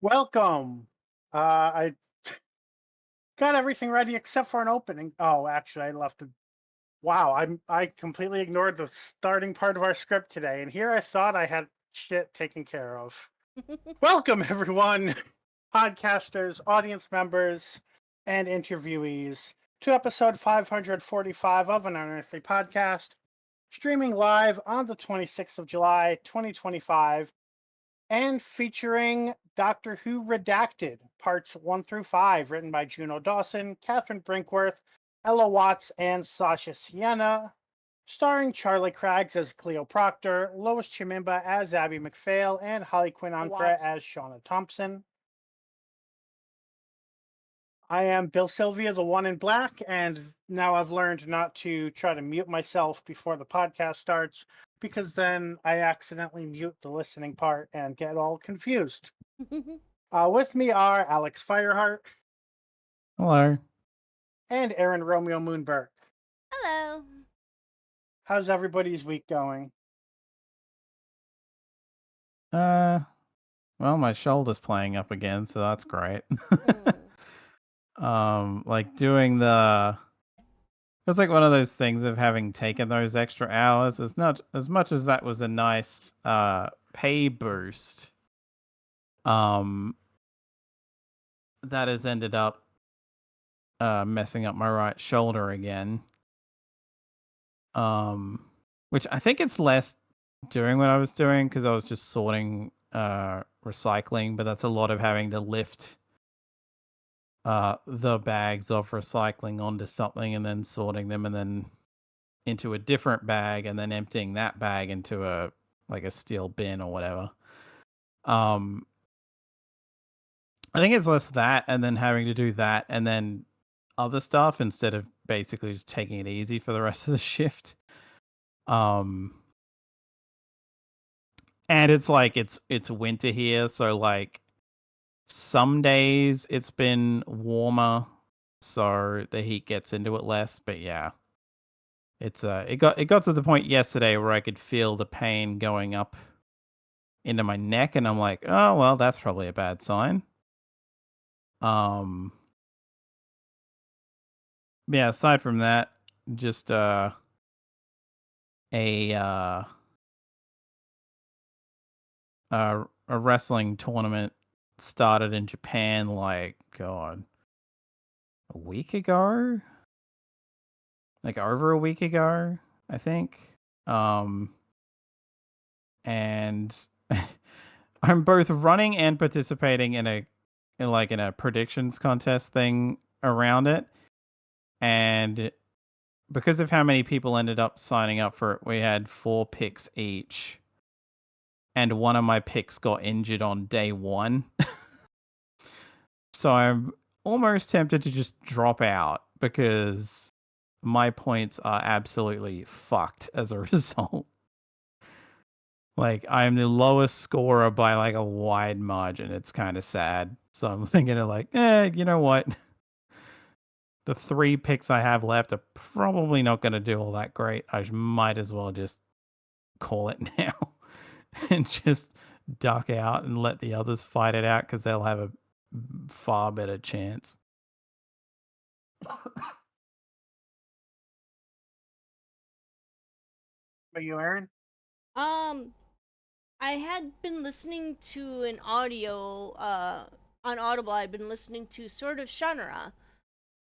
Welcome. I got everything ready except for an opening. Oh, actually, I left it. Wow, I completely ignored the starting part of our script today, and here I thought I had shit taken care of. Welcome, everyone, podcasters, audience members, and interviewees, to episode 545 of an Unearthly podcast, streaming live on the 26th of July, 2025 and featuring Doctor Who Redacted, parts 1 through 5, written by Juno Dawson, Catherine Brinkworth, Ella Watts, and Sasha Sienna, starring Charlie Craggs as Cleo Proctor, Lois Chimimba as Abby McPhail, and Holly Quin-Ankrah Watts. as Shauna Thompson. I am Bill Sylvia, the one in black, and now I've learned not to try to mute myself before the podcast starts because then I accidentally mute the listening part and get all confused. With me are Alex Fireheart Hello. and Aaron Romeo Moonberg. Hello. How's everybody's week going? Uh, well, my shoulder's playing up again, so that's great. Like doing it's like one of those things of having taken those extra hours. It's not as much as that was a nice pay boost. That has ended up messing up my right shoulder again. Which I think it's less doing what I was doing because I was just sorting recycling, but that's a lot of having to lift the bags of recycling onto something and then sorting them and then into a different bag and then emptying that bag into a steel bin or whatever. I think it's less that and then having to do that and then other stuff instead of basically just taking it easy for the rest of the shift. And it's like it's winter here, so like some days it's been warmer, so the heat gets into it less, but yeah. It's it got to the point yesterday where I could feel the pain going up into my neck and I'm like, "Oh, well, that's probably a bad sign." Um yeah, aside from that, just a uh a wrestling tournament started in Japan like god, a week ago? Like over a week ago, I think. And I'm both running and participating in a predictions contest thing around it. And because of how many people ended up signing up for it, we had 4 picks each. And one of my picks got injured on day 1. So I'm almost tempted to just drop out because my points are absolutely fucked as a result. Like, I'm the lowest scorer by, like, a wide margin. It's kinda sad. So I'm thinking of like, you know what? The 3 picks I have left are probably not gonna do all that great. I might as well just call it now and just duck out and let the others fight it out because 'cause they'll have a far better chance. Are you Aaron? Um, I had been listening to an audio on Audible. I'd been listening to sort of Shannara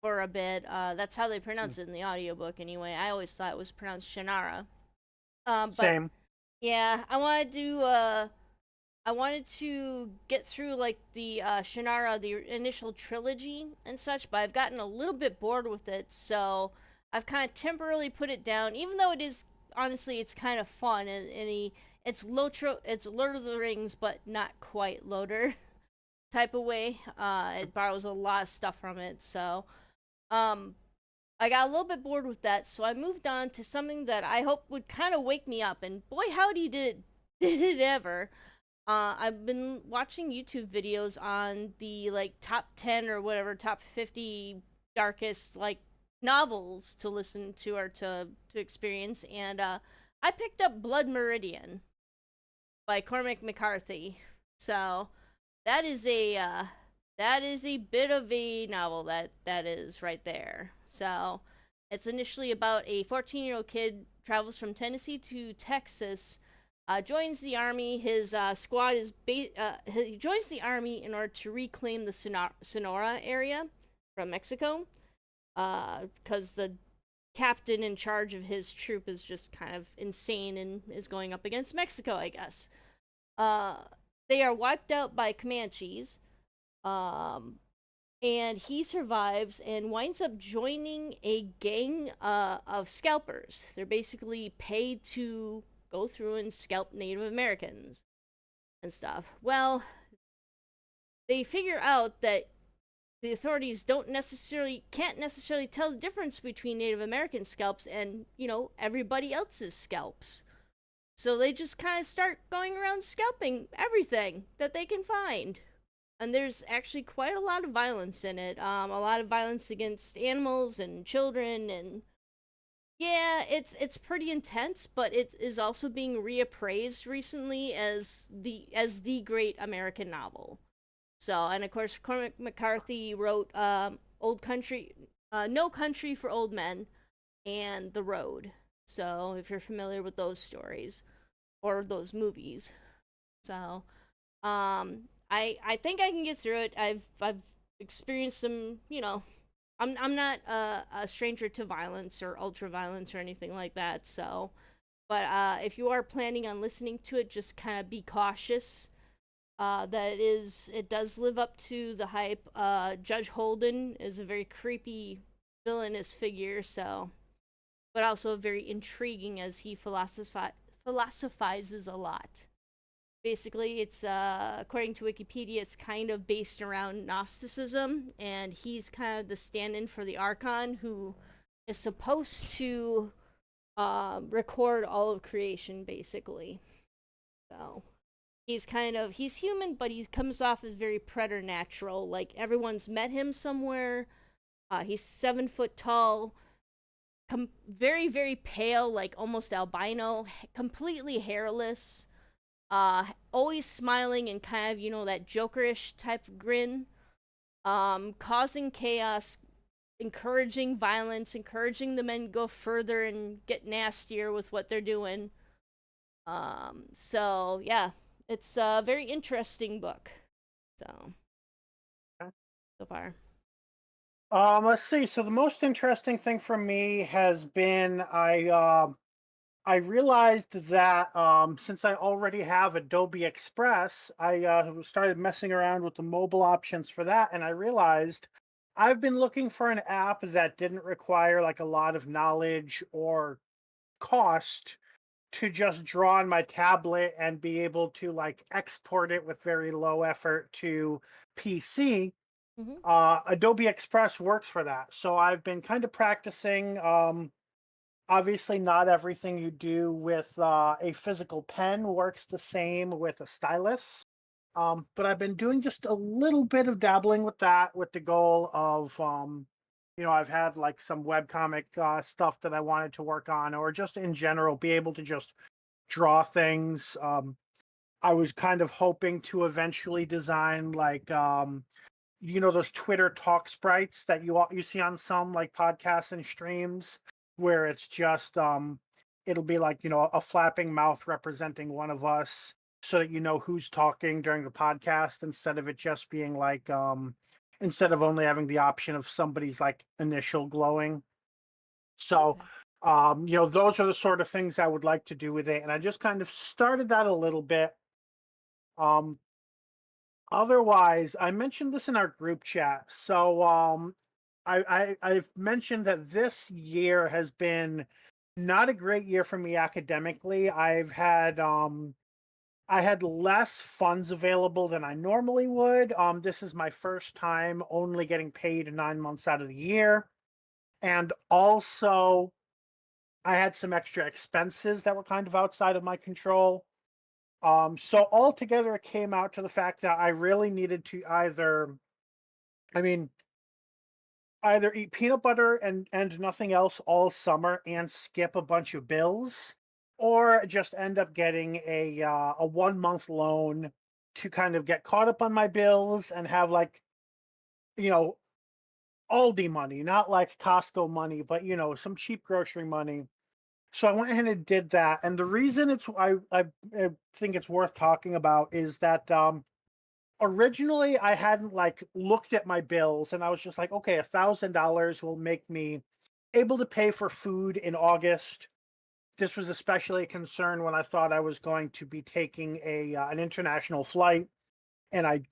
for a bit. That's how they pronounce it in the audiobook anyway. I always thought it was pronounced Shannara. But Same. yeah, I wanted to get through like the Shannara, the initial trilogy and such, but I've gotten a little bit bored with it, so I've kind of temporarily put it down. Even though it is honestly, it's kind of fun it's it's Lord of the Rings, but not quite Loader type of way. It borrows a lot of stuff from it, so um, I got a little bit bored with that, so I moved on to something that I hope would kind of wake me up. And boy, howdy did it ever! I've been watching YouTube videos on the like top 10 or whatever, top 50 darkest like novels to listen to or to experience, and I picked up Blood Meridian by Cormac McCarthy. So that is a bit of a novel that is right there. So it's initially about a 14-year-old kid travels from Tennessee to Texas, joins the army. His squad is he joins the army in order to reclaim the Sonora area from Mexico, because the captain in charge of his troop is just kind of insane and is going up against Mexico, I guess. Uh, they are wiped out by Comanches, um, and he survives and winds up joining a gang of scalpers. They're basically paid to go through and scalp Native Americans and stuff. Well, they figure out that the authorities can't necessarily tell the difference between Native American scalps and, everybody else's scalps. So they just kind of start going around scalping everything that they can find. And there's actually quite a lot of violence in it. A lot of violence against animals and children, and yeah, it's pretty intense, but it is also being reappraised recently as the great American novel. So, and of course, Cormac McCarthy wrote Old Country, No Country for Old Men, and The Road. So, if you're familiar with those stories or those movies, so I think I can get through it. I've experienced some, I'm not a stranger to violence or ultra violence or anything like that. So, but if you are planning on listening to it, just kind of be cautious. It does live up to the hype. Judge Holden is a very creepy villainous figure, so, but also very intriguing as he philosophizes a lot. Basically, it's according to Wikipedia, it's kind of based around Gnosticism, and he's kind of the stand-in for the Archon, who is supposed to record all of creation, basically. So he's human, but he comes off as very preternatural. Like, everyone's met him somewhere. He's 7 foot tall, very very pale, like almost albino, completely hairless. Always smiling and kind of, that jokerish type of grin. Causing chaos, encouraging violence, encouraging the men to go further and get nastier with what they're doing. So yeah, it's a very interesting book. So so far. Let's see. So the most interesting thing for me has been I realized that since I already have Adobe Express, I started messing around with the mobile options for that, and I realized I've been looking for an app that didn't require like a lot of knowledge or cost to just draw on my tablet and be able to like export it with very low effort to PC. Mm-hmm. Adobe Express works for that. So I've been kind of practicing. Obviously, not everything you do with a physical pen works the same with a stylus. But I've been doing just a little bit of dabbling with that with the goal of, I've had like some webcomic stuff that I wanted to work on, or just in general, be able to just draw things. I was kind of hoping to eventually design like, those Twitter talk sprites that you see on some like podcasts and streams, where it's just it'll be like, a flapping mouth representing one of us, so that you know who's talking during the podcast, instead of it just being like instead of only having the option of somebody's like initial glowing. So those are the sort of things I would like to do with it, and I just kind of started that a little bit. um Otherwise, I mentioned this in our group chat. So I've mentioned that this year has been not a great year for me academically. I had less funds available than I normally would. This is my first time only getting paid 9 months out of the year. And also I had some extra expenses that were kind of outside of my control. So altogether, it came out to the fact that I really needed to I mean, either eat peanut butter and nothing else all summer and skip a bunch of bills, or just end up getting a 1 month loan to kind of get caught up on my bills and have like, you know, Aldi money, not like Costco money, but you know, some cheap grocery money. So I went ahead and did that. And the reason I think it's worth talking about is that originally I hadn't like looked at my bills and I was just like, okay, $1,000 will make me able to pay for food in August. This was especially a concern when I thought I was going to be taking an international flight, and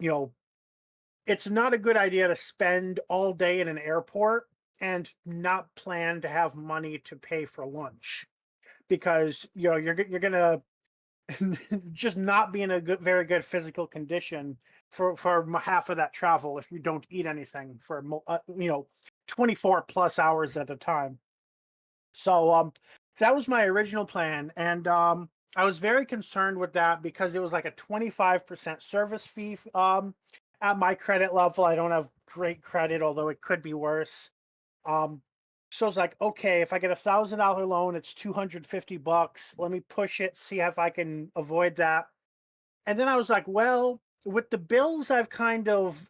it's not a good idea to spend all day in an airport and not plan to have money to pay for lunch, because you're gonna just not be in a very good physical condition for half of that travel if you don't eat anything for 24 plus hours at a time. So that was my original plan, and I was very concerned with that because it was like a 25% service fee. At my credit level, I don't have great credit, although it could be worse. Um, so it's like, okay, if I get $1,000 loan, it's $250. Let me push it, see if I can avoid that. And then I was like, well, with the bills I've kind of,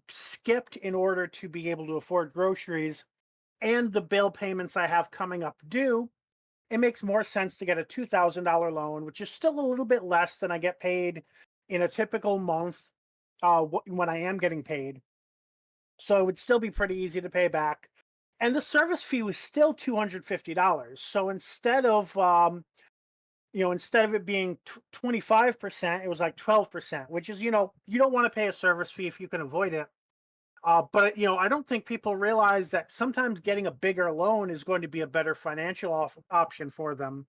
skipped in order to be able to afford groceries, and the bill payments I have coming up due, it makes more sense to get a $2,000 loan, which is still a little bit less than I get paid in a typical month when I am getting paid. So it would still be pretty easy to pay back. And the service fee was still $250. So instead of it being 25%, it was like 12%, which is, you don't want to pay a service fee if you can avoid it. But I don't think people realize that sometimes getting a bigger loan is going to be a better financial option for them.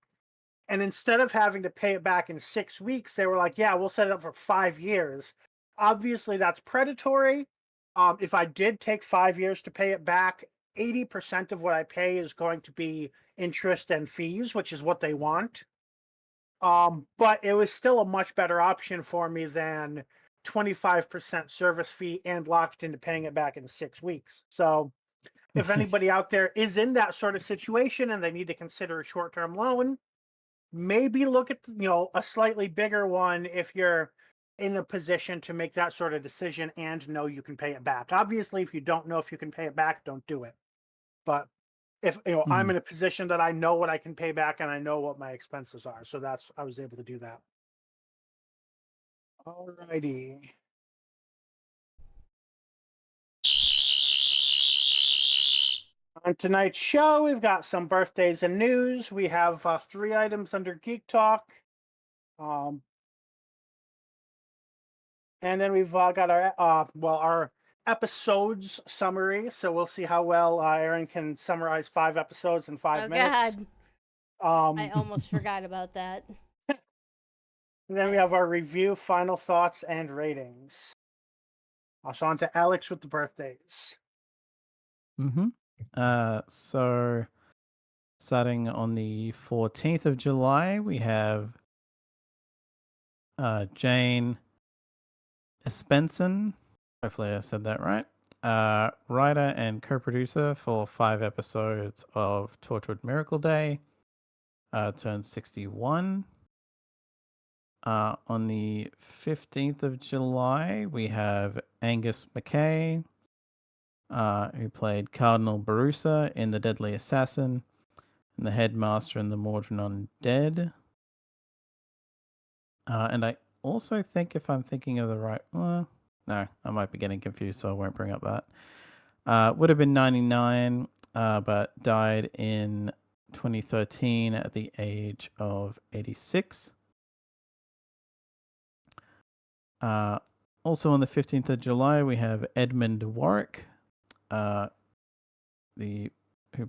And instead of having to pay it back in 6 weeks, they were like, "Yeah, we'll set it up for 5 years." Obviously, that's predatory. If I did take 5 years to pay it back, 80% of what I pay is going to be interest and fees, which is what they want. But it was still a much better option for me than 25% service fee and locked into paying it back in 6 weeks. So if anybody out there is in that sort of situation and they need to consider a short-term loan, maybe look at, a slightly bigger one if you're in a position to make that sort of decision and know you can pay it back. Obviously, if you don't know if you can pay it back, don't do it. But if I'm in a position that I know what I can pay back and I know what my expenses are, so I was able to do that. Alrighty. On tonight's show, we've got some birthdays and news. We have 3 items under Geek Talk. And then we've got our episodes summary. So we'll see how well Aaron can summarize 5 episodes in 5 minutes. I almost forgot about that. And then we have our review, final thoughts, and ratings. So on to Alex with the birthdays. So starting on the 14th of July, we have Jane Espenson. Hopefully I said that right. Writer and co-producer for 5 episodes of Torchwood Miracle Day. Turned 61. On the 15th of July, we have Angus McKay, who played Cardinal Barusa in The Deadly Assassin and the Headmaster in The Mordrin Undead. And I also think, if I'm thinking of the right... no, I might be getting confused, so I won't bring up that. Would have been 99, but died in 2013 at the age of 86. Also on the 15th of July, we have Edmund Warwick, who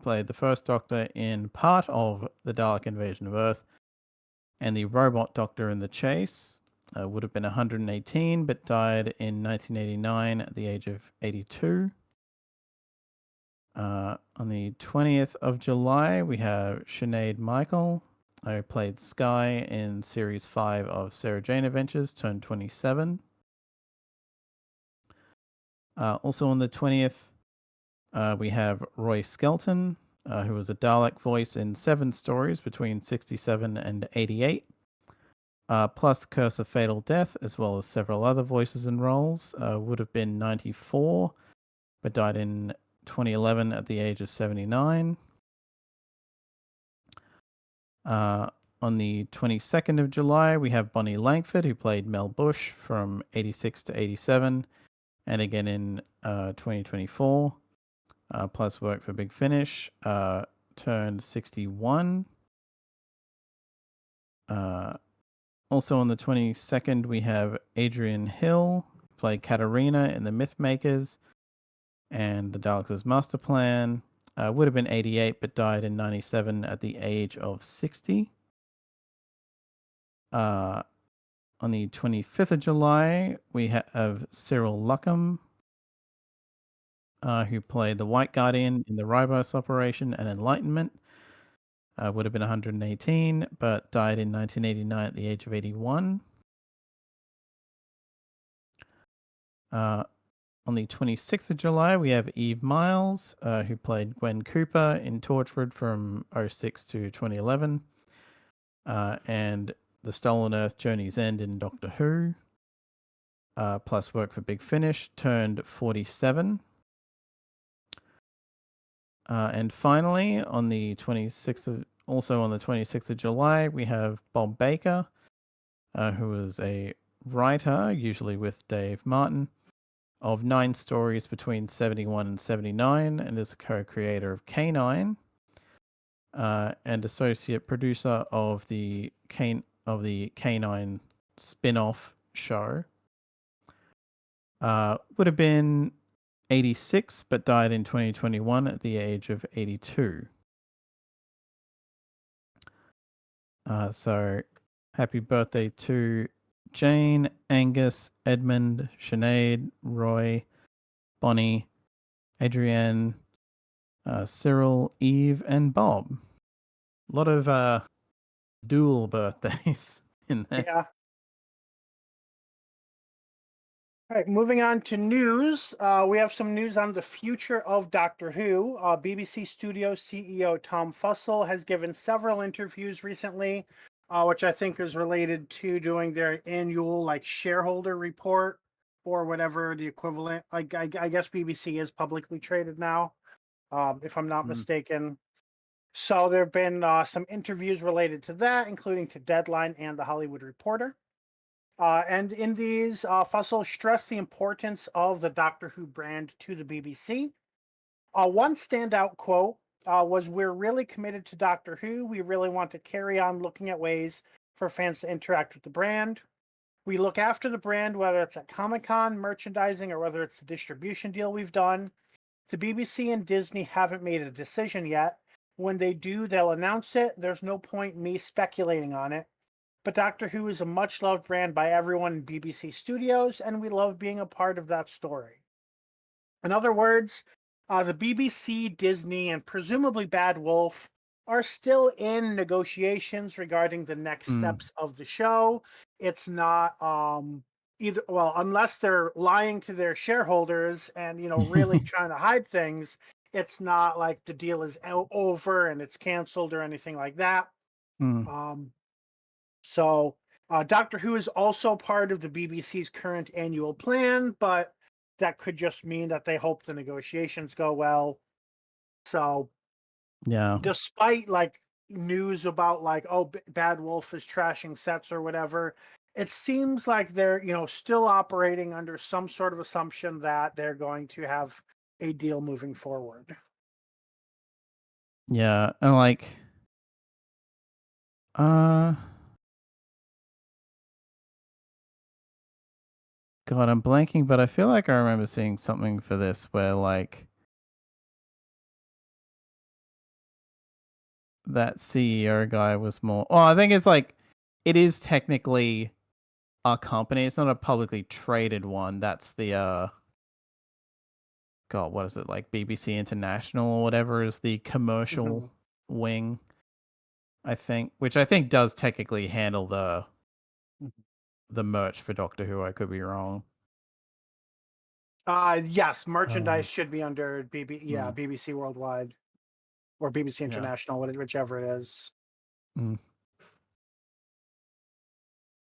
played the first Doctor in part of the Dalek Invasion of Earth and the Robot Doctor in The Chase. Would have been 118, but died in 1989 at the age of 82. On the 20th of July, we have Sinead Michael, who played Skye in Series 5 of Sarah Jane Adventures, turned 27. Also on the 20th, we have Roy Skelton, who was a Dalek voice in 7 stories between 67 and 88. plus Curse of Fatal Death, as well as several other voices and roles, would have been 94, but died in 2011 at the age of 79. On the 22nd of July, we have Bonnie Langford, who played Mel Bush from 86 to 87, and again in 2024, plus work for Big Finish, turned 61. Also on the 22nd, we have Adrian Hill, who played Katarina in The Mythmakers and The Daleks' Master Plan. Would have been 88, but died in 97 at the age of 60. On the 25th of July, we have Cyril Luckham, who played the White Guardian in the Ribos Operation and Enlightenment. Would have been 118, but died in 1989 at the age of 81. On the 26th of July, we have Eve Miles, who played Gwen Cooper in Torchwood from 06 to 2011. And The Stolen Earth Journey's End in Doctor Who. Plus work for Big Finish, turned 47. And finally, on the 26th of July, we have Bob Baker, who was a writer, usually with Dave Martin, of 9 stories between 71 and 79, and is a co-creator of K9, and associate producer of the K9 spin-off show. Would have been 86, but died in 2021 at the age of 82. So happy birthday to Jane, Angus, Edmund, Sinead, Roy, Bonnie, Adrienne, Cyril, Eve, and Bob. A lot of dual birthdays in there. Yeah. All right, moving on to news. We have some news on the future of Doctor Who. BBC Studios CEO Tom Fussell has given several interviews recently, which I think is related to doing their annual shareholder report or whatever the equivalent. I guess BBC is publicly traded now, if I'm not mistaken. So there have been some interviews related to that, including to Deadline and The Hollywood Reporter. And in these, Fussell stressed the importance of the Doctor Who brand to the BBC. One standout quote was, "We're really committed to Doctor Who. We really want to carry on looking at ways for fans to interact with the brand. We look after the brand, whether it's at Comic-Con, merchandising, or whether it's the distribution deal we've done. The BBC and Disney haven't made a decision yet. When they do, they'll announce it. There's no point in me speculating on it. But Doctor Who is a much-loved brand by everyone in BBC Studios, and we love being a part of that story." In other words, the BBC, Disney, and presumably Bad Wolf are still in negotiations regarding the next steps of the show. It's not unless they're lying to their shareholders and really trying to hide things. It's not like the deal is over and it's canceled or anything like that. So Doctor Who is also part of the BBC's current annual plan, but that could just mean that they hope the negotiations go well. So Yeah. despite news about Bad Wolf is trashing sets or whatever, it seems like they're still operating under some sort of assumption that they're going to have a deal moving forward. Yeah, and God, I'm blanking, but I feel like I remember seeing something for this where that CEO guy was more. Oh, I think it's it is technically a company. It's not a publicly traded one. That's the God, what is it, BBC International or whatever is the commercial wing, I think, which I think does technically handle the merch for Doctor Who. I could be wrong. Yes, merchandise should be under BBC Worldwide or BBC International, whichever it is.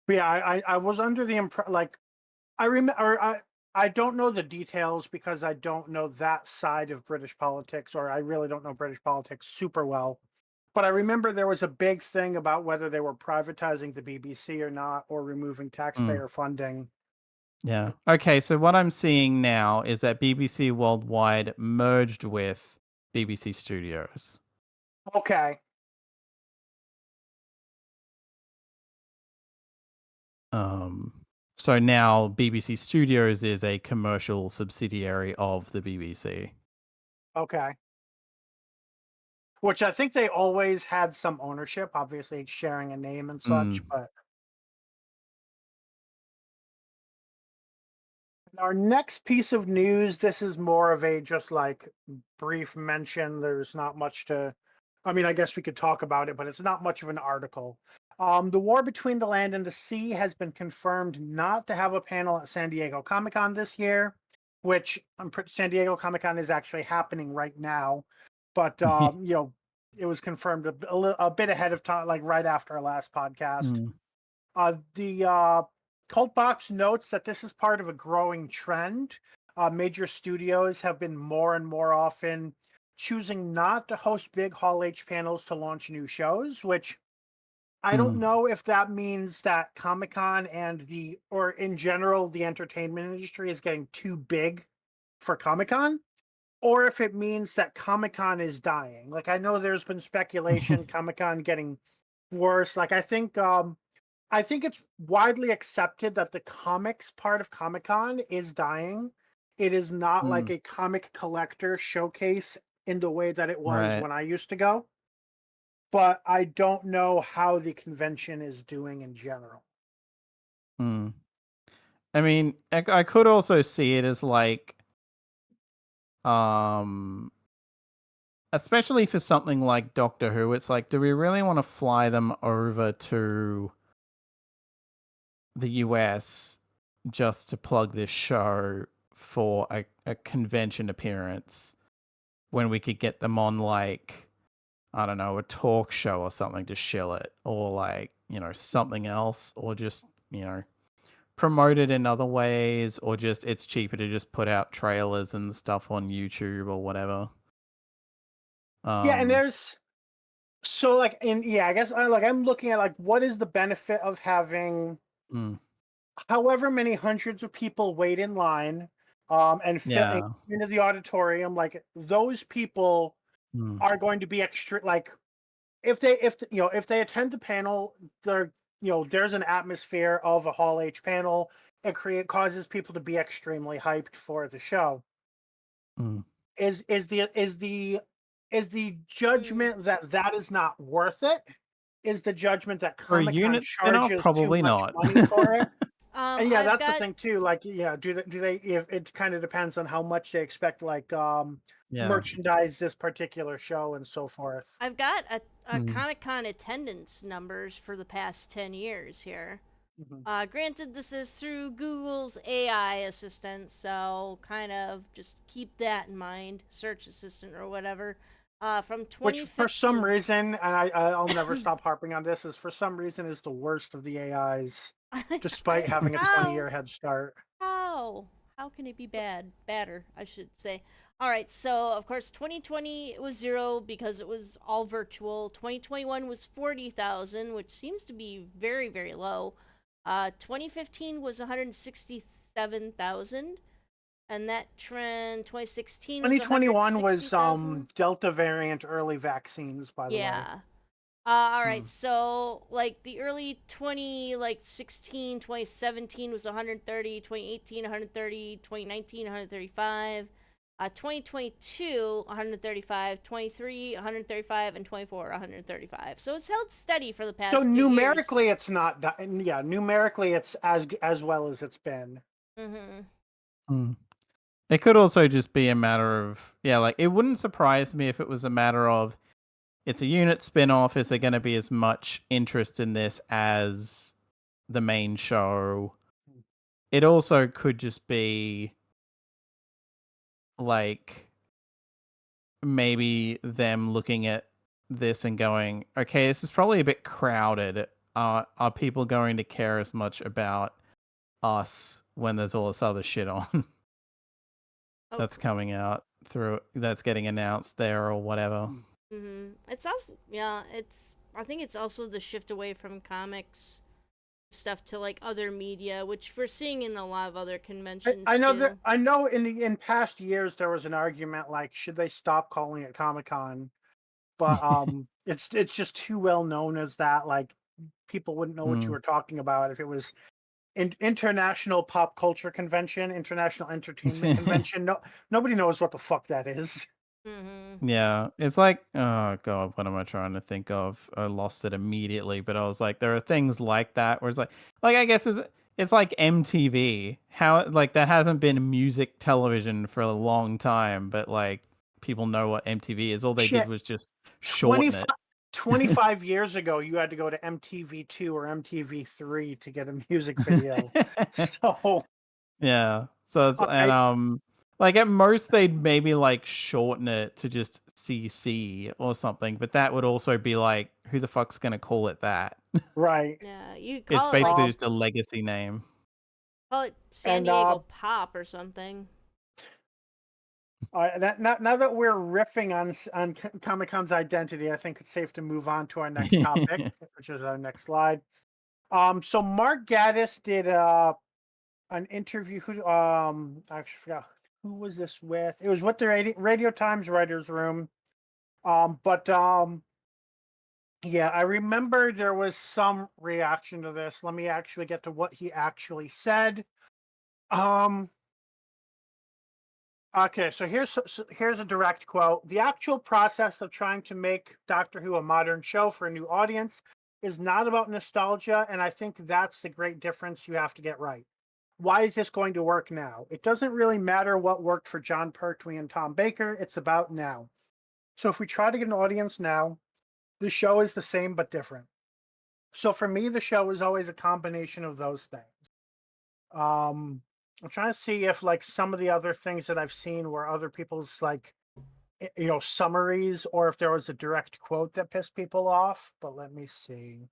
But yeah, I was under the impression, like, I remember, I don't know the details because I don't know that side of British politics, or I really don't know British politics super well. But I remember there was a big thing about whether they were privatizing the BBC or not, or removing Mm, taxpayer funding. yeah. Okay, so what I'm seeing now is that BBC Worldwide merged with BBC Studios. Okay. Um, so now BBC Studios is a commercial subsidiary of the BBC. Okay. Which I think they always had some ownership, obviously sharing a name and such, Mm. but our next piece of news, this is more of a just like brief mention. There's not much to, I mean, I guess we could talk about it, but it's not much of an article. The war between the land and the sea has been confirmed not to have a panel at San Diego Comic-Con this year, which San Diego Comic-Con is actually happening right now. But, it was confirmed a bit ahead of time, like right after our last podcast. Mm. The Cult Box notes that this is part of a growing trend. Major studios have been more and more often choosing not to host big Hall H panels to launch new shows, which I don't Mm. know if that means that Comic-Con or in general, the entertainment industry is getting too big for Comic-Con, or if it means that Comic-Con is dying. Like, I know there's been speculation Comic-Con getting worse. Like, I think it's widely accepted that the comics part of Comic-Con is dying. It is not like Mm. a comic collector showcase in the way that it was Right. when I used to go. But I don't know how the convention is doing in general. Mm. I mean, I could also see it as like, um, especially for something like Doctor Who, it's like, do we really want to fly them over to the US just to plug this show for a convention appearance when we could get them on, like, I don't know, a talk show or something to shill it, or like, something else, or just, promote it in other ways, or just it's cheaper to just put out trailers and stuff on YouTube or whatever. Yeah, and Um, there's so like in yeah, I guess I'm looking at like what is the benefit of having mm, however many hundreds of people wait in line and filling yeah. into the auditorium. Like those people Mm, are going to be extra, like if they attend the panel, they're there's an atmosphere of a Hall H panel. It causes people to be extremely hyped for the show. mm. Is the Mm. judgment that that is not worth it? Is the judgment that For a Comic-Con unit spin-off, charges too probably much not. money for it? And yeah, I've that's the got thing too. Like, yeah, do they if it kind of depends on how much they expect, like Yeah. merchandise this particular show and so forth. I've got a Mm, Comic Con attendance numbers for the past 10 years here. Mhm. Granted, this is through Google's AI assistant, so kind of just keep that in mind. Search assistant or whatever. From Which for some 2015. reason, and I'll never stop harping on this, is for some reason is the worst of the AIs, despite having a 20 How? year head start. How? How can it be bad? Badder, I should say. All right, so of course 2020 was 0 because it was all virtual. 2021 was 40,000, which seems to be very, very low. 2015 was 167,000, and that trend 2016 was 2021 was 160,000. Delta variant early vaccines, by the way. Yeah. All right. mm, So, like the early 20 like 16, 2017 was 130, 2018 130, 2019 135, 2022 135, 23 135 and 24 135. So it's held steady for the So past few years. numerically, it's not that. Yeah, numerically, it's as well as it's been. Mhm. mm. It could also just be a matter of, yeah, like, it wouldn't surprise me if it was a matter of, it's a unit spin-off, is there gonna be as much interest in this as the main show? It also could just be, like, maybe them looking at this and going, "Okay, this is probably a bit crowded. are people going to care as much about us when there's all this other shit on Oh, that's coming out that's getting announced there or whatever? It's also, yeah, I think it's also the shift away from comics stuff to like other media, which we're seeing in a lot of other conventions I know too. in past years there was an argument like, should they stop calling it Comic-Con? But it's just too well known as that. Like, people wouldn't know what you Mm. were talking about if it was international pop culture convention, international entertainment convention. No, nobody knows what the fuck that is. Yeah, it's like, oh god, what am I trying to think of? I lost it immediately, but I was like, there are things like that where it's like I guess it's like MTV. How like that hasn't been music television for a long time, but like people know what MTV is. All they did Shit, was just shorten 25, it. 25 years ago, you had to go to MTV2 or MTV3 to get a music video. So, Yeah. So it's and I like at most they'd maybe like shorten it to just CC or something, but that would also be like, who the fuck's gonna call it that? right. Yeah, you It's call it like basically just a legacy name. call it San And Diego Pop or something. now that we're riffing on Comic Con's identity, I think it's safe to move on to our next topic, which is our next slide. So Mark Gaddis did an interview. Who I actually forgot who was this with. It was with the Radio Times writers' room. But yeah, I remember there was some reaction to this. Let me actually get to what he actually said. Um, Okay, so here's a direct quote. The actual process of trying to make Doctor Who a modern show for a new audience is not about nostalgia, and I think that's the great difference you have to get right. Why is this going to work now? It doesn't really matter what worked for John Pertwee and Tom Baker, it's about now. So if we try to get an audience now, the show is the same but different. So for me, the show is always a combination of those things. Um, I'm trying to see if like some of the other things that I've seen were other people's like summaries, or if there was a direct quote that pissed people off. But let me see.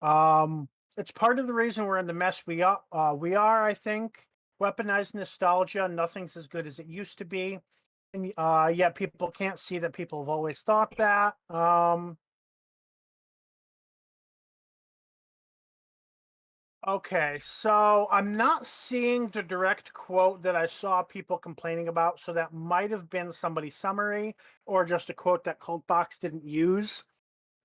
It's part of the reason we're in the mess we are. I think, weaponized nostalgia. Nothing's as good as it used to be, and yet people can't see that people have always thought that. Okay, so I'm not seeing the direct quote that I saw people complaining about, so that might have been somebody's summary or just a quote that Cultbox didn't use.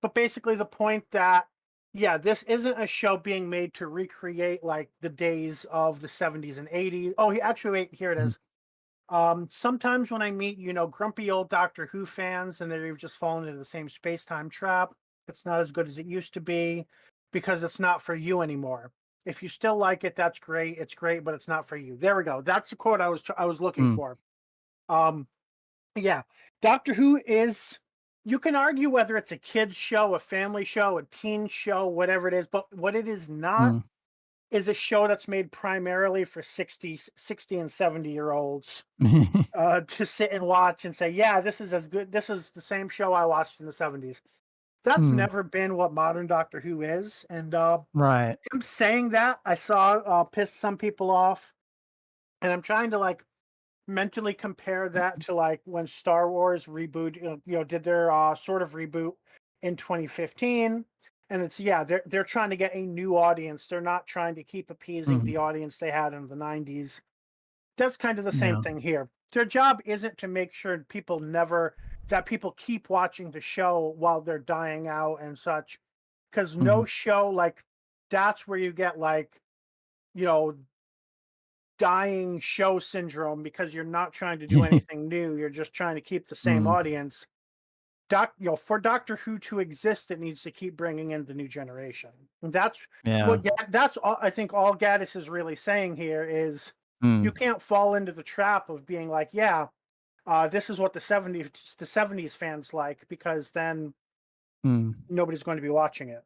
But basically, the point that, yeah, this isn't a show being made to recreate like the days of the 70s and 80s. Oh, wait, here it is. Sometimes when I meet, grumpy old Doctor Who fans and they've just fallen into the same space-time trap, it's not as good as it used to be because it's not for you anymore. If you still like it, that's great. It's great, but it's not for you. There we go. That's the quote I was looking Mm. for. Yeah, Doctor Who is. You can argue whether it's a kids show, a family show, a teen show, whatever it is, but what it is not Mm. is a show that's made primarily for 60 and 70-year-olds to sit and watch and say, yeah, this is as good. This is the same show I watched in the 70s. That's Mm. never been what modern Doctor Who is. And Right. him saying that, I saw piss some people off. And I'm trying to like mentally compare that to like when Star Wars reboot, did their sort of reboot in 2015. And it's, yeah, they're trying to get a new audience. They're not trying to keep appeasing Mm. the audience they had in the 90s. That's kind of the same Yeah. thing here. Their job isn't to make sure that people keep watching the show while they're dying out and such. Because no Mm. show, like, that's where you get like, you know, dying show syndrome, because you're not trying to do anything new. You're just trying to keep the same Mm. audience. For Doctor Who to exist, it needs to keep bringing in the new generation. And that's Yeah. that's all I think all Gaddis is really saying here is you Mm. can't fall into the trap of being like, yeah, this is what the 70s fans like, because then Mm. nobody's going to be watching it.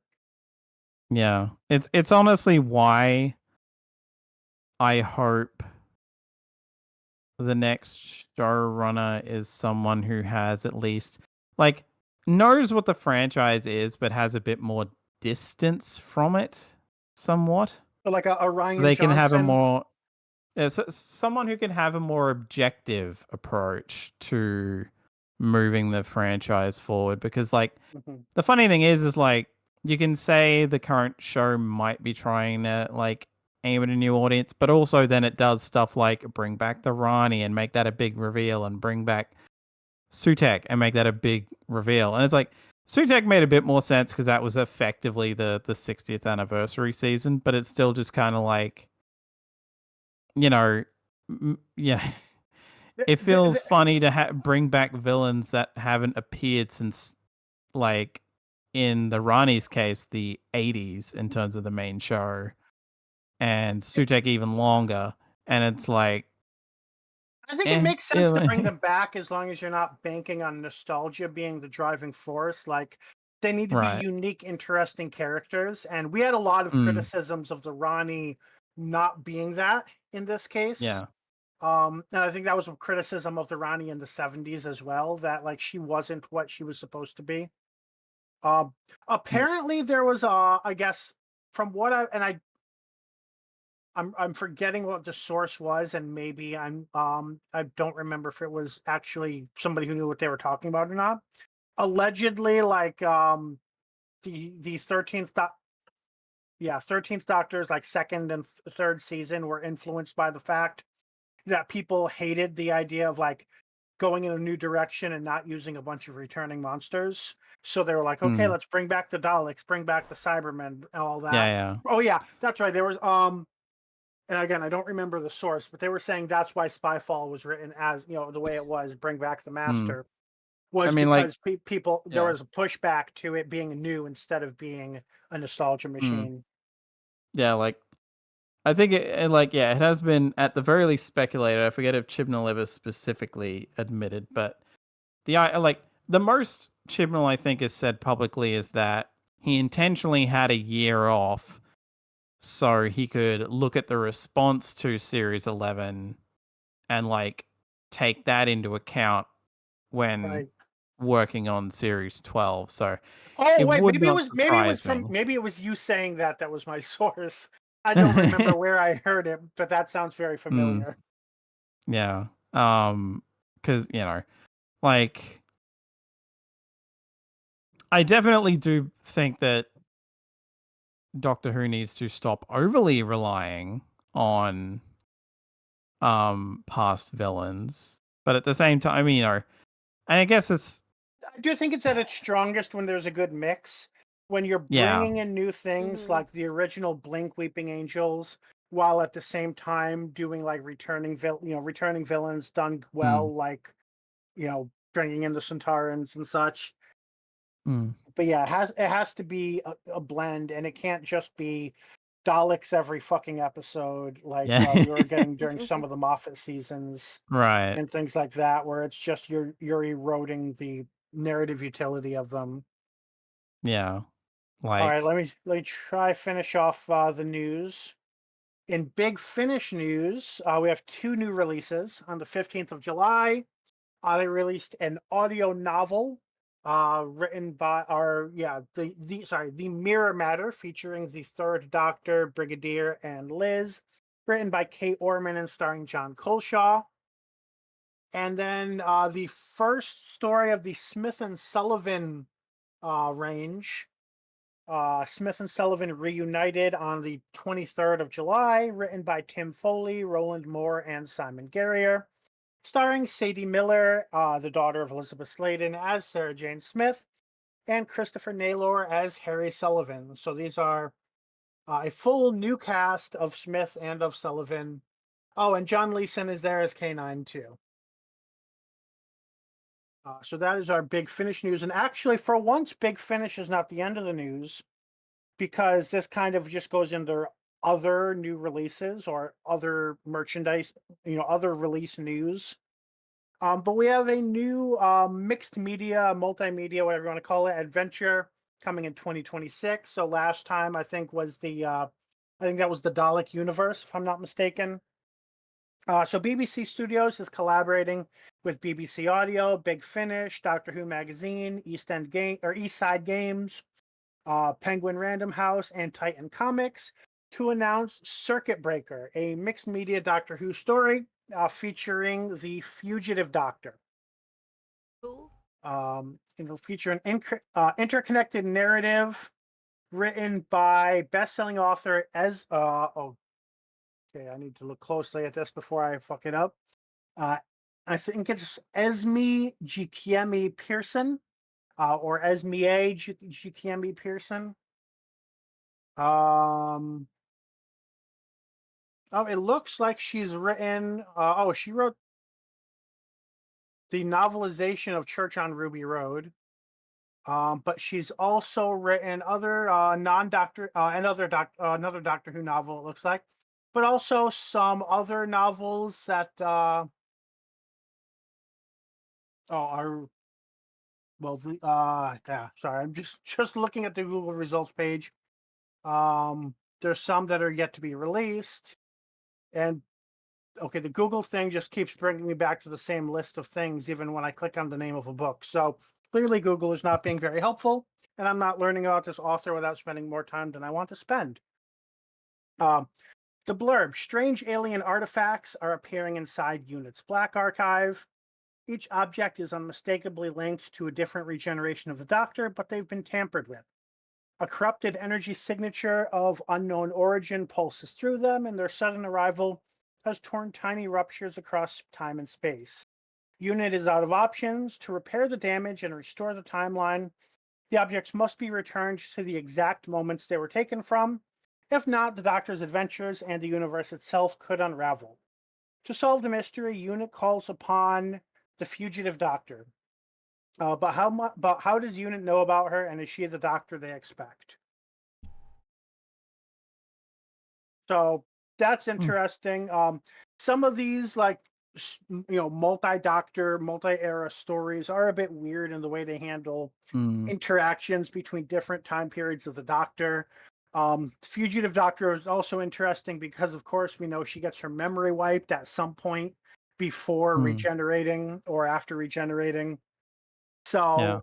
Yeah. It's honestly why I hope the next showrunner is someone who has at least like knows what the franchise is, but has a bit more distance from it somewhat. So like a So Ryan they can have a Johnson. more someone who can have a more objective approach to moving the franchise forward, because like Mhm. the funny thing is like you can say the current show might be trying to like aim at a new audience, but also then it does stuff like bring back the Rani and make that a big reveal, and bring back Sutek and make that a big reveal. And it's like Sutek made a bit more sense because that was effectively the 60th anniversary season, but it's still just kind of like, you know, yeah, Th- it th- feels th- funny to bring back villains that haven't appeared since like in the Rani's case the 80s in terms of the main show, and Sutek even longer, and it's like I think it makes sense to bring like, them back as long as you're not banking on nostalgia being the driving force. Like they need to be right. unique, interesting characters. And we had a lot of Mm, criticisms of the Ronnie not being that in this case. yeah. And I think that was a criticism of the Ronnie in the 70s as well, that like she wasn't what she was supposed to be. Um, Mm, Apparently there was I guess from what I'm forgetting what the source was, and maybe I don't remember if it was actually somebody who knew what they were talking about or not. Allegedly, like the 13th Doctor's like second and third season were influenced by the fact that people hated the idea of like going in a new direction and not using a bunch of returning monsters. So they were like, okay, mm, let's bring back the Daleks, bring back the Cybermen, and all yeah, that. yeah. Oh yeah, that's right. There was and again, I don't remember the source, but they were saying that's why Spyfall was written as, the way it was, bring back the Mm. master, I was mean, like, because people, there yeah. was a pushback to it being new instead of being a nostalgia Mm. machine. Yeah, like I think like yeah, it has been at the very least speculated. I forget if Chibnall ever specifically admitted, but like the most Chibnall I think has said publicly is that he intentionally had a year off so he could look at the response to Series 11 and like take that into account when Right. working on Series 12. So Oh it wait, would not maybe it was surprise from me. maybe it was you saying that that was my source. I don't remember where I heard it, but that sounds very Mm, familiar. yeah. Because like I definitely do think that Doctor Who needs to stop overly relying on past villains, but at the same time, I mean, and I guess it's I do think it's at its strongest when there's a good mix. When you're yeah. bringing in new things Mm-hmm. like the original Blink Weeping Angels, while at the same time doing like returning villains done Mm, well, like bringing in the Centaurans and such. mm, But yeah, it has to be a blend, and it can't just be Daleks every fucking episode, like yeah. we were getting during some of the Moffat seasons Right. and things like that, where it's just you're eroding the narrative utility of them. Yeah. All right, Like let me try finish off the news. In Big Finish news, we have two new releases. On the 15th of July, they released an audio novel written by the Mirror Matter, featuring the Third Doctor, Brigadier, and Liz, written by Kate Orman and starring John Colshaw. And then the first story of the Smith and Sullivan range. Smith and Sullivan reunited on the 23rd of July, written by Tim Foley, Roland Moore, and Simon Guerrier, starring Sadie Miller, the daughter of Elizabeth Sladen, as Sarah Jane Smith, and Christopher Naylor as Harry Sullivan. So these are a full new cast of Smith and of Sullivan. Oh, and John Leeson is there as K9 too. So that is our Big Finish news. And actually, for once, Big Finish is not the end of the news, because this kind of just goes into other new releases or other merchandise, other release news. But we have a new mixed media, multimedia, whatever you want to call it, adventure coming in 2026. So last time I think was I think that was the Dalek universe, if I'm not mistaken. So BBC Studios is collaborating with BBC Audio, Big Finish, Doctor Who Magazine, East Side Games, Penguin Random House, and Titan Comics to announce Circuit Breaker, a mixed media Doctor Who story featuring the fugitive Doctor. Cool. It'll feature an interconnected narrative written by best-selling author okay, I need to look closely at this before I fuck it up. I think it's Esme Gikiemi Pearson, or Esme Gikiemi Pearson. It looks like she's written. She wrote the novelization of Church on Ruby Road. But she's also written other non-Doctor, another Doctor Who novel. It looks like, but also some other novels that are yeah. Sorry, I'm just looking at the Google results page. There's some that are yet to be released, and okay, the Google thing just keeps bringing me back to the same list of things, even when I click on the name of a book. So clearly, Google is not being very helpful, and I'm not learning about this author without spending more time than I want to spend. The blurb: strange alien artifacts are appearing inside Unit's Black Archive. Each object is unmistakably linked to a different regeneration of the Doctor, but they've been tampered with. A corrupted energy signature of unknown origin pulses through them, and their sudden arrival has torn tiny ruptures across time and space. Unit is out of options. To repair the damage and restore the timeline, the objects must be returned to the exact moments they were taken from. If not, the Doctor's adventures and the universe itself could unravel. To solve the mystery, Unit calls upon the fugitive Doctor. But how does Unit know about her, and is she the Doctor they expect? So that's interesting. Some of these, like, multi-Doctor, multi-era stories are a bit weird in the way they handle interactions between different time periods of the Doctor. Fugitive Doctor is also interesting because, of course, we know she gets her memory wiped at some point before regenerating or after regenerating. So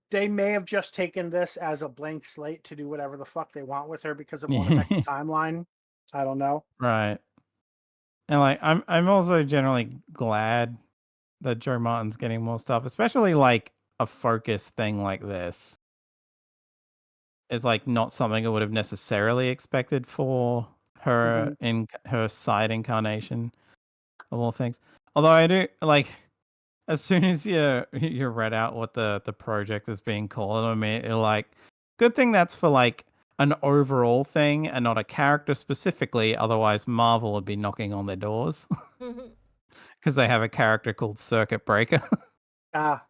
they may have just taken this as a blank slate to do whatever the fuck they want with her because it won't affect the timeline. I don't know. Right. And like I'm also generally glad that Joe Martin's getting more stuff, especially like a focus thing like this. Is like not something I would have necessarily expected for her in her side incarnation of all things. Although I do like, as soon as you read out what the project is being called, I mean, like, good thing that's for like an overall thing and not a character specifically. Otherwise, Marvel would be knocking on their doors because they have a character called Circuit Breaker. Ah,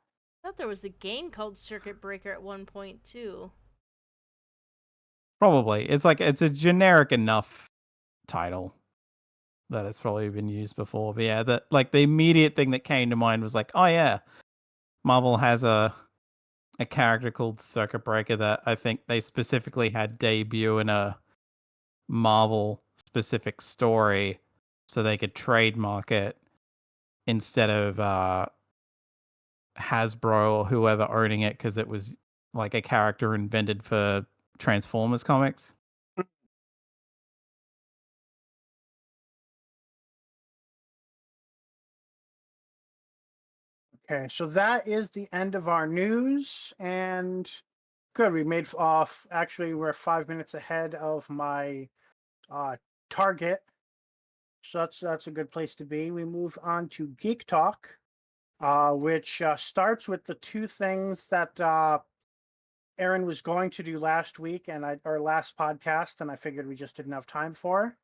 I thought there was a game called Circuit Breaker at one point too. Probably, it's like it's a generic enough title that it's probably been used before. But yeah, that like the immediate thing that came to mind was like, oh yeah, Marvel has a character called Circuit Breaker that I think they specifically had debut in a Marvel specific story so they could trademark it instead of Hasbro or whoever owning it because it was like a character invented for Transformers comics. okay, so that is the end of our news, and good. We made off. Actually, we're 5 minutes ahead of my target, so that's a good place to be. We move on to Geek Talk, which starts with the two things that Aaron was going to do last week and our last podcast, and I figured we just didn't have time for.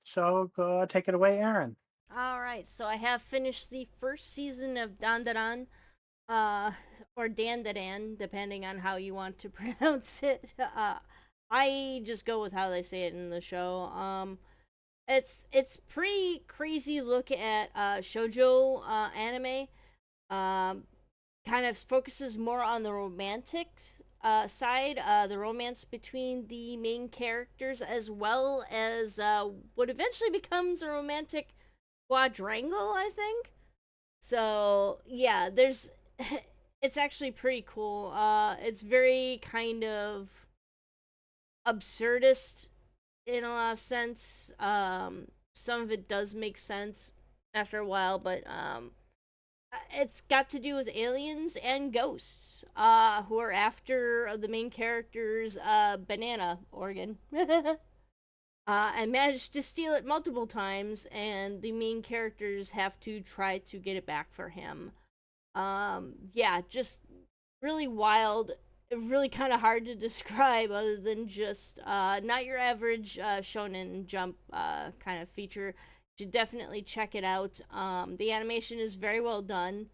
So go take it away, Aaron. All right, so I have finished the first season of Dandadan, or Dandadan, depending on how you want to pronounce it. I just go with how they say it in the show. It's pretty crazy look at shoujo anime. Kind of focuses more on the romantic side, the romance between the main characters, as well as what eventually becomes a romantic quadrangle, I think. So yeah, there's It's actually pretty cool. It's very kind of absurdist in a lot of sense. Some of it does make sense after a while, but it's got to do with aliens and ghosts, who are after the main character's banana organ. And managed to steal it multiple times, and the main characters have to try to get it back for him. Yeah, just really wild, really kind of hard to describe other than just not your average shonen jump kind of feature. You should definitely check it out. The animation is very well done.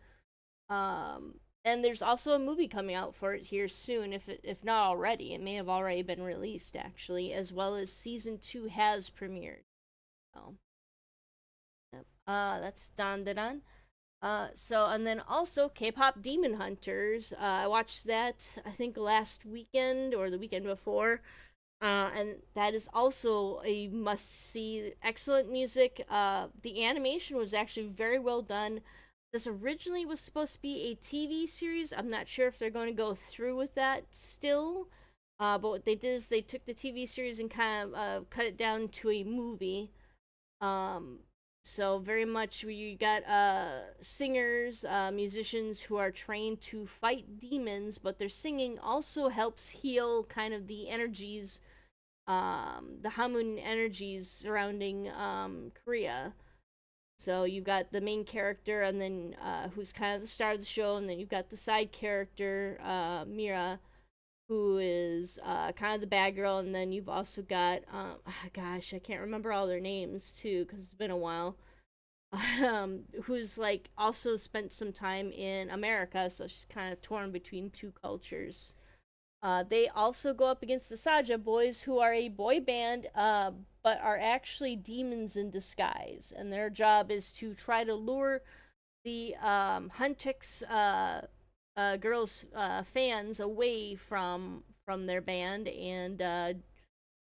And there's also a movie coming out for it here soon, if not already. It may have already been released, actually, as well as season 2 has premiered. So, yep. That's Dan Dan. So and then also K-pop Demon Hunters. I watched that I think last weekend or the weekend before. And that is also a must see. Excellent music. The animation was actually very well done. This originally was supposed to be a TV series. I'm not sure if they're going to go through with that still. But what they did is they took the TV series and kind of cut it down to a movie. Um, so very much you got singers, musicians who are trained to fight demons, but their singing also helps heal kind of the energies, the Hamun energies surrounding Korea. So you've got the main character, and then who's kind of the star of the show, and then you've got the side character, Mira, who is kind of the bad girl, and then you've also got, gosh, I can't remember all their names too, because it's been a while. Who's like also spent some time in America, so she's kind of torn between two cultures. They also go up against the Saja Boys, who are a boy band, but are actually demons in disguise, and their job is to try to lure the Huntix girls fans away from their band and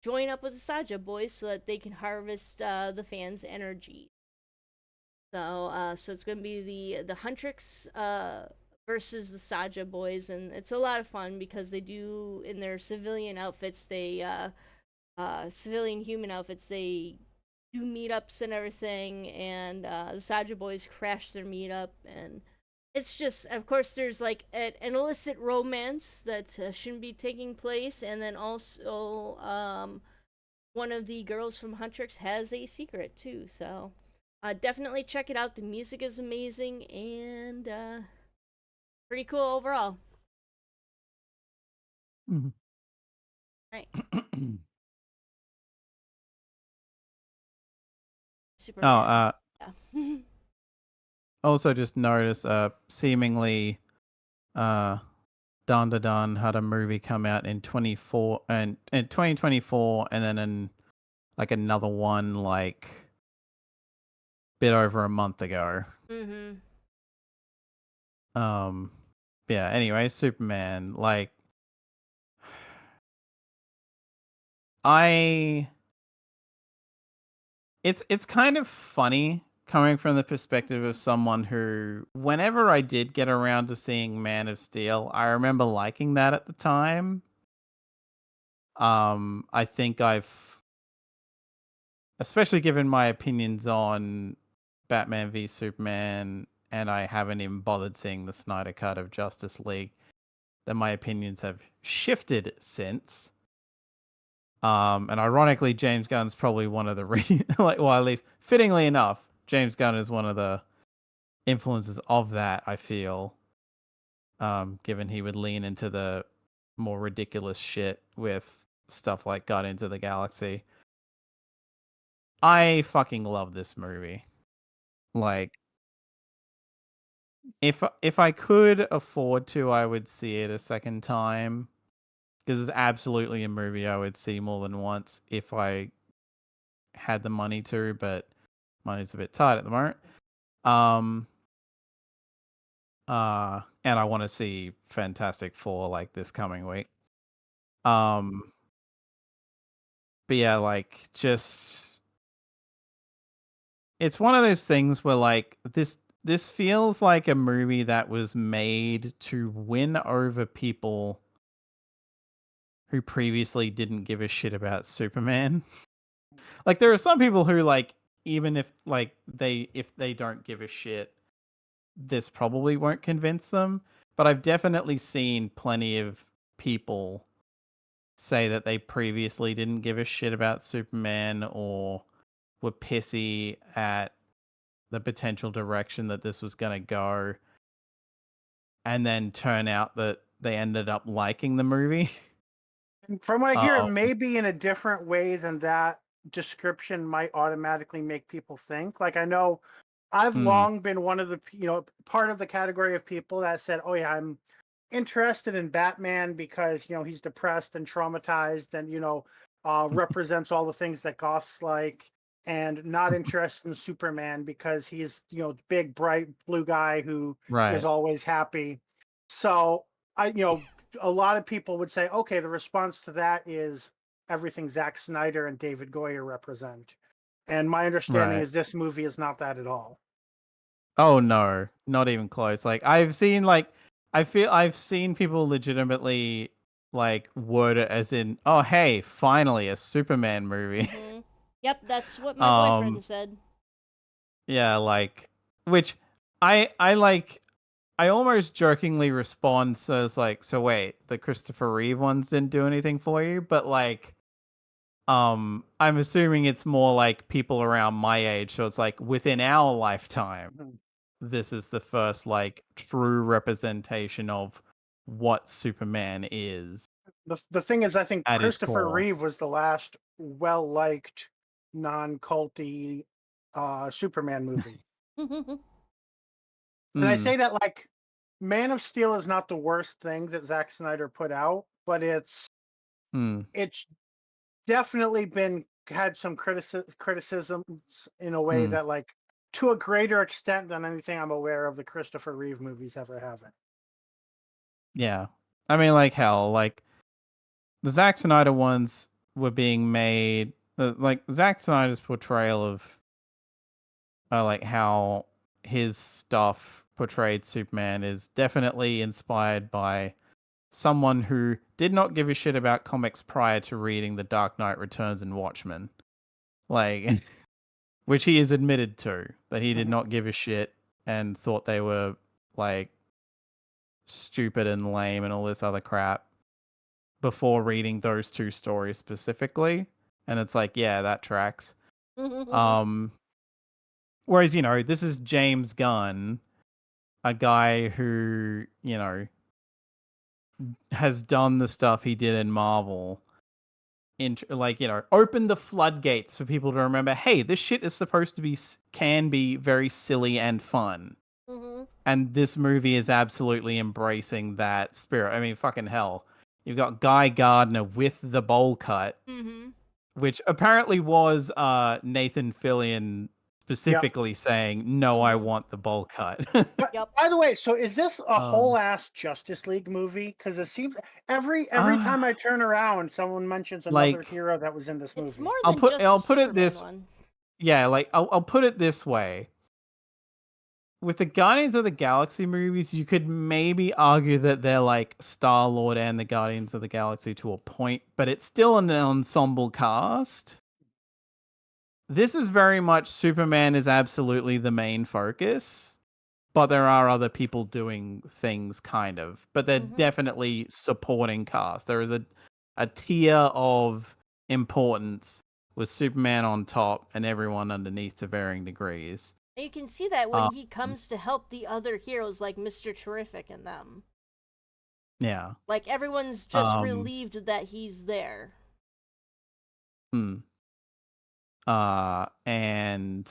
join up with the Saja Boys so that they can harvest the fans' energy. So it's gonna be the Huntrix versus the Saja boys, and it's a lot of fun because they do in their civilian outfits, they civilian human outfits, they do meetups and everything, and the Saja boys crash their meetup, and it's just, of course, there's like an illicit romance that shouldn't be taking place, and then also one of the girls from Huntrix has a secret too, so definitely check it out. The music is amazing and pretty cool overall. Mhm. Right. Oh, Superman. Yeah. also just noticed, seemingly, Don Da Don had a movie come out in 2024, and then like another one like bit over a month ago. Mm-hmm. Um, yeah. Anyway, Superman. Like, I. It's kind of funny coming from the perspective of someone who, whenever I did get around to seeing Man of Steel, I remember liking that at the time. I think I've, especially given my opinions on Batman v Superman, and I haven't even bothered seeing the Snyder Cut of Justice League, that my opinions have shifted since. And ironically, James Gunn's probably one of the like, well, at least fittingly enough, James Gunn is one of the influences of that. I feel, given he would lean into the more ridiculous shit with stuff like Guardians of the Galaxy. I fucking love this movie. Like, if I could afford to, I would see it a second time, because it's absolutely a movie I would see more than once if I had the money to, but money's a bit tight at the moment. And I want to see Fantastic Four like this coming week. But yeah, like, just, it's one of those things where, like, this This feels like a movie that was made to win over people who previously didn't give a shit about Superman. Like there are some people who like even if like if they don't give a shit, this probably won't convince them, but I've definitely seen plenty of people say that they previously didn't give a shit about Superman or were pissy at the potential direction that this was going to go, and then turn out that they ended up liking the movie. And from what I hear, it Um, may be in a different way than that description might automatically make people think. Like I know I've mm, long been one of the part of the category of people that said, "Oh yeah, I'm interested in Batman because he's depressed and traumatized and represents all the things that goths like, and not interested in Superman because he's big bright blue guy who is right. always happy." So a lot of people would say, okay, the response to that is everything Zack Snyder and David Goyer represent. And my understanding Right. is this movie is not that at all. Oh no, not even close. Like I feel I've seen people legitimately like word it as in, "Oh, hey, finally a Superman movie." Mm-hmm. Yep, that's what my um boyfriend said. yeah, like which I like I almost jokingly respond so it's like, "So wait, the Christopher Reeve ones didn't do anything for you?" But like I'm assuming it's more like people around my age, so it's like within our lifetime Mhm. this is the first like true representation of what Superman is The thing is, I think at his Christopher core. Reeve was the last well liked, non culty Superman movie. And I Mm, say that like Man of Steel is not the worst thing that Zack Snyder put out, but mm, it's definitely been had some criticisms in a way mm. that like to a greater extent than anything I'm aware of the Christopher Reeve movies ever having. Yeah. I mean, like hell, like the Zack Snyder ones were being made. Like Zack Snyder's portrayal of like how his stuff portrayed Superman is definitely inspired by someone who did not give a shit about comics prior to reading The Dark Knight Returns and Watchmen. Like, which he has admitted to, that he did Mhm. not give a shit and thought they were like stupid and lame and all this other crap before reading those two stories specifically. And it's like, yeah, that tracks. Um, whereas, this is James Gunn, a guy who, has done the stuff he did in Marvel. Like open the floodgates for people to remember, hey, this shit is supposed to be can be very silly and fun, Mm-hmm. and this movie is absolutely embracing that spirit. I mean, fucking hell, you've got Guy Gardner with the bowl cut, Mm-hmm. which apparently was Nathan Fillion Yep. specifically saying, no, I Mm-hmm. want the bowl cut. But Yep. by the way, so is this a whole um ass Justice League movie? Because it seems every uh, time I turn around, someone mentions another like hero that was in this It's more movie. i'll than put just the i'll put it Superman this one. yeah, like I'll put it this way. With the Guardians of the Galaxy movies, you could maybe argue that they're like Star Lord and the Guardians of the Galaxy to a point, but it's still an ensemble cast. This is very much Superman is absolutely the main focus, but there are other people doing things kind of, but they're Mm-hmm. definitely supporting cast. There is a tier of importance with Superman on top and everyone underneath to varying degrees. And you can see that when Um, he comes to help the other heroes like Mr. Terrific and them. yeah. Like everyone's just Um, relieved that he's there. hmm. And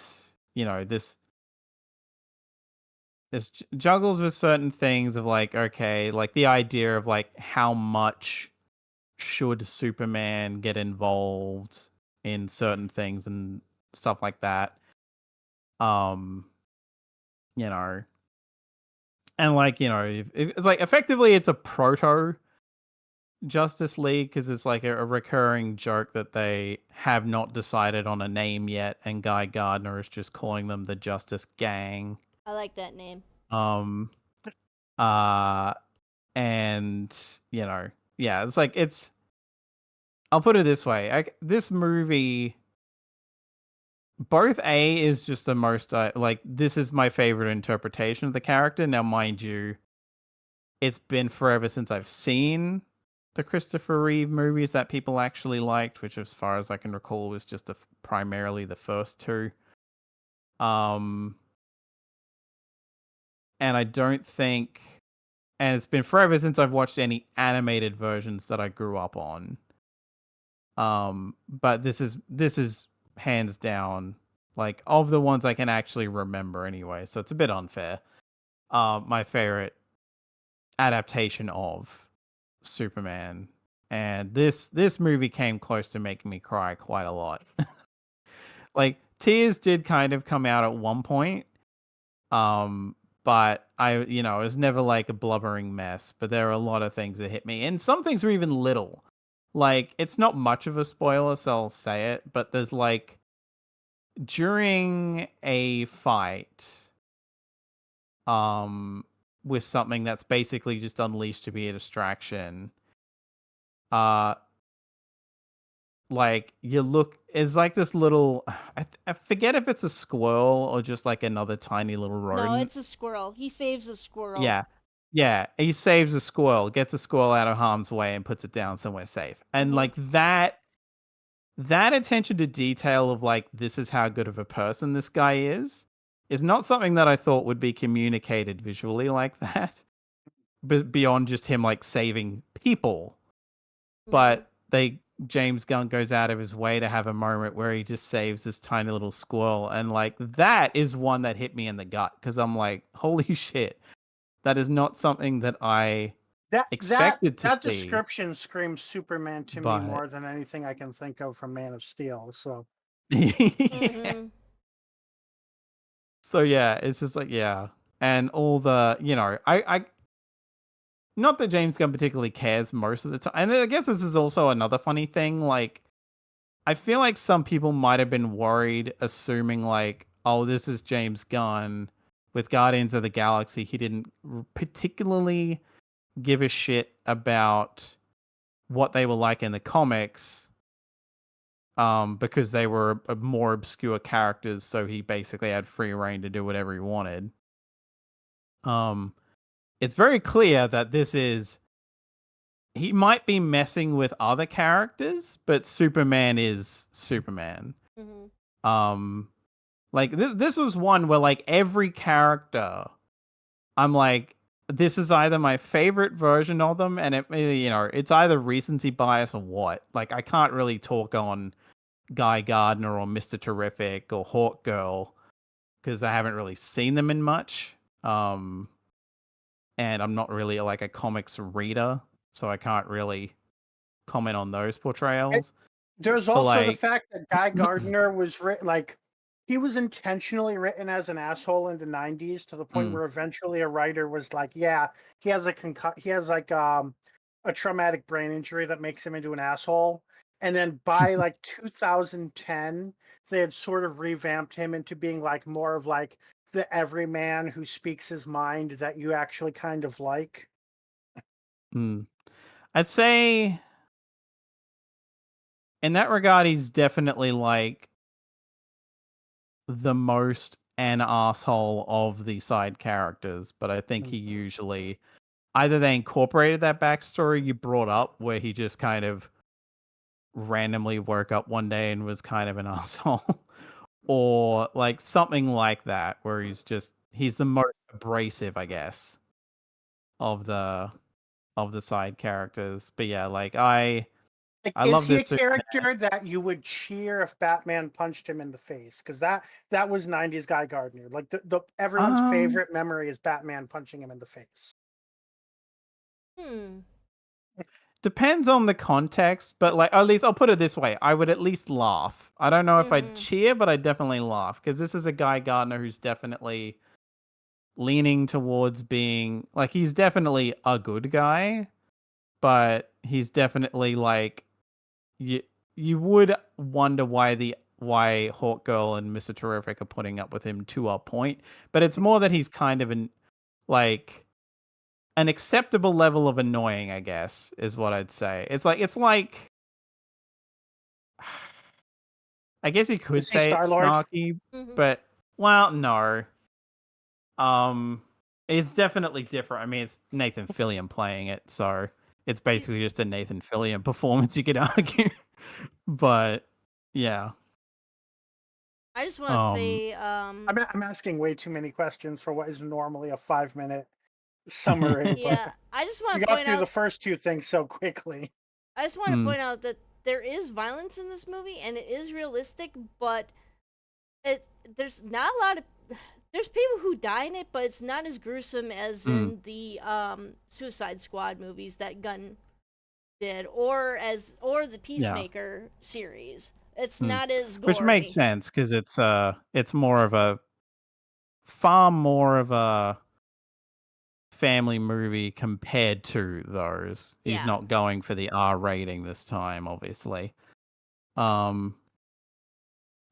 this juggles with certain things of like, okay, like the idea of like how much should Superman get involved in certain things and stuff like that. Um, you know, and like it's like effectively it's a proto Justice League because it's like a recurring joke that they have not decided on a name yet, and Guy Gardner is just calling them the Justice Gang. I like that name. Um, and yeah, it's like I'll put it this way: this movie, both A is just the most like this is my favorite interpretation of the character. Now, mind you, it's been forever since I've seen the Christopher Reeve movies that people actually liked, which, as far as I can recall, was just primarily the first two. And I don't think, and it's been forever since I've watched any animated versions that I grew up on. But this is hands down, like, of the ones I can actually remember anyway. So it's a bit unfair. My favorite adaptation of Superman, and this movie came close to making me cry quite a lot. Like, tears did kind of come out at one point, but it was never like a blubbering mess. But there are a lot of things that hit me, and some things were even little. Like, it's not much of a spoiler, so I'll say it. But there's like, during a fight, with something that's basically just unleashed to be a distraction. Like, you look, it's like this little, I forget if it's a squirrel or just like another tiny little rodent. No, it's a squirrel. He saves a squirrel. Yeah, he saves a squirrel, gets a squirrel out of harm's way and puts it down somewhere safe. And like that attention to detail of like, this is how good of a person this guy is not something that I thought would be communicated visually like that. But beyond just him like saving people. But James Gunn goes out of his way to have a moment where he just saves this tiny little squirrel, and like that is one that hit me in the gut, because I'm like, holy shit, that is not something that I expected to that see. description screams Superman to me more than anything I can think of from Man of Steel. So yeah. So yeah, it's just like, yeah. And all the, I not that James Gunn particularly cares most of the time. And I guess this is also another funny thing. Like, I feel like some people might have been worried, assuming like, oh, this is James Gunn with Guardians of the Galaxy. He didn't particularly give a shit about what they were like in the comics, because they were more obscure characters. So he basically had free reign to do whatever he wanted. It's very clear that he might be messing with other characters, but Superman is Superman. Like, this was one where like every character, I'm like, this is either my favorite version of them, and it's either recency bias or what. Like, I can't really talk on Guy Gardner or Mr. Terrific or Hawk Girl because I haven't really seen them in much. And I'm not really like a comics reader, so I can't really comment on those portrayals. There's also the fact that Guy Gardner was he was intentionally written as an asshole in the 90s, to the point where eventually a writer was like, yeah, he has a traumatic brain injury that makes him into an asshole. And then by like 2010, they had sort of revamped him into being like more of like the everyman who speaks his mind that you actually kind of like. I'd say in that regard, he's definitely like the most an asshole of the side characters, but I think he usually either they incorporated that backstory you brought up, where he just kind of randomly woke up one day and was kind of an asshole, or like something like that, where he's the most abrasive, I guess, of the side characters. But yeah, like I Is love he a this Superman. character that you would cheer if Batman punched him in the face? Because that was 90s Guy Gardner. Like everyone's favorite memory is Batman punching him in the face. Depends on the context, but like, at least I'll put it this way: I would at least laugh. I don't know if I'd cheer, but I'd definitely laugh, because this is a Guy Gardner who's definitely leaning towards being like, he's definitely a good guy, but he's definitely like, you would wonder why the why Hawk Girl and Mr. Terrific are putting up with him to a point, but it's more that he's kind of an acceptable level of annoying, I guess, is what I'd say. It's like I guess you could Is he say it's Star-Lord? snarky, Mhm. but well, no. It's definitely different. I mean, it's Nathan Fillion playing it, so it's basically He's- just a Nathan Fillion performance, you could argue. But yeah. I just want to say, I'm asking way too many questions for what is normally a 5-minute summary, but yeah, I just want you to got point through out. the first two things so quickly. I just want to Mm, point out that there is violence in this movie, and it is realistic, but it there's not a lot of there's people who die in it, but it's not as gruesome as mm, in the Suicide Squad movies that Gunn did, or the yeah. Peacemaker series. It's Mm. not as Which makes gory. sense because it's more of a far more of a family movie compared to those. He's Yeah. not going for the R rating this time, obviously. Um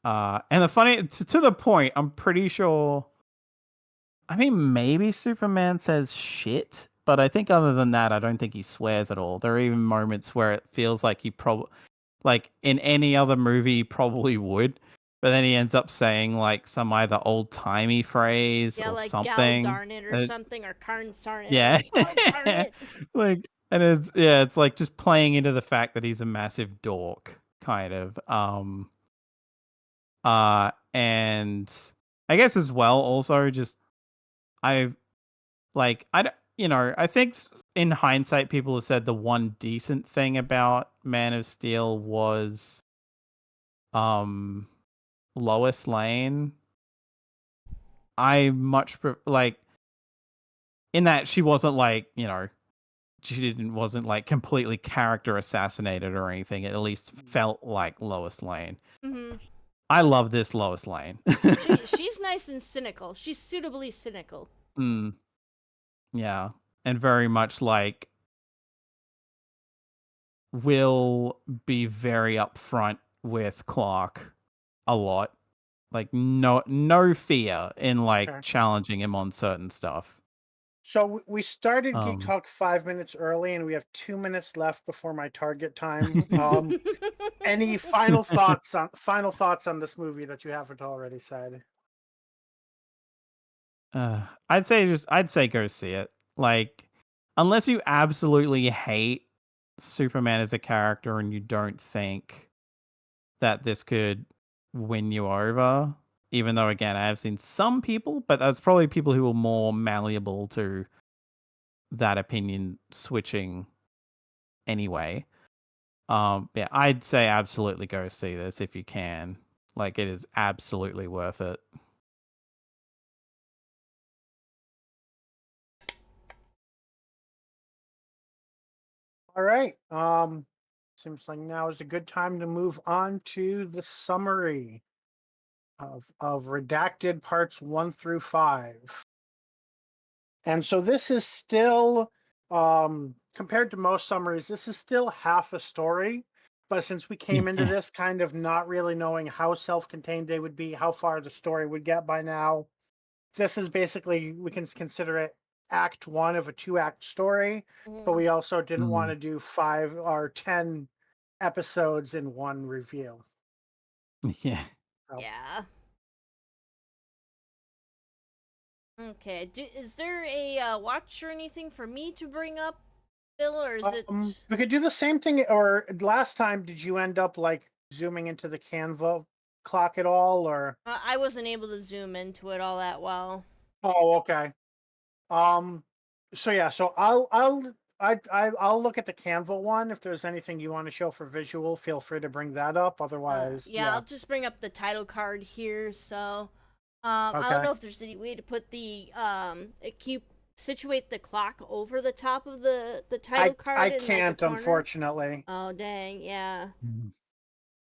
and the funny to the point, I'm pretty sure I mean maybe Superman says shit, but I think other than that I don't think he swears at all. There are even moments where it feels like he probably like in any other movie he probably would, but then he ends up saying like some either old-timey phrase Yeah, or like gal something. darn it or something, or carn darn it, Yeah. or god darn it. Like and it's like just playing into the fact that he's a massive dork kind of. And I guess as well also just I've like I don't, I think in hindsight people have said the one decent thing about Man of Steel was um Lois Lane. I much like in that she wasn't like, wasn't like completely character assassinated or anything. It at least felt like Lois Lane. Hmm. I love this Lois Lane. She's nice and cynical. She's suitably cynical. Mm, yeah, and very much like will be very upfront with Clark a lot. Like no fear in like Okay. challenging him on certain stuff. So we started Geek Um Talk 5 minutes early, and we have 2 minutes left before my target time. Any final thoughts on this movie that you haven't already said? I'd say go see it. Like unless you absolutely hate Superman as a character and you don't think that this could win you over, even though again I have seen some people, but that's probably people who are more malleable to that opinion switching anyway. Yeah, I'd say absolutely go see this if you can. Like it is absolutely worth it. All right. Seems like now is a good time to move on to the summary of Redacted parts 1 through 5. And so this is still, compared to most summaries, this is still half a story. But since we came into Yeah. this kind of not really knowing how self-contained they would be, how far the story would get by now, this is basically, we can consider it act one of a 2-act story. But we also didn't want Mm. to do 5 or 10 episodes in one review. Yeah. So, Yeah. Okay. Is there a watch or anything for me to bring up, Bill, or is it? we could do the same thing. Or last time, did you end up like zooming into the Canva clock at all? Or I wasn't able to zoom into it all that well. oh, okay. Um, so yeah, so I'll look at the Canva one. If there's anything you want to show for visual, feel free to bring that up. Otherwise, Yeah, yeah, I'll just bring up the title card here. So, I don't okay. know if there's any way to put the can you situate the clock over the top of the title card I in like a can't, corner? unfortunately. Oh dang, yeah, Mm.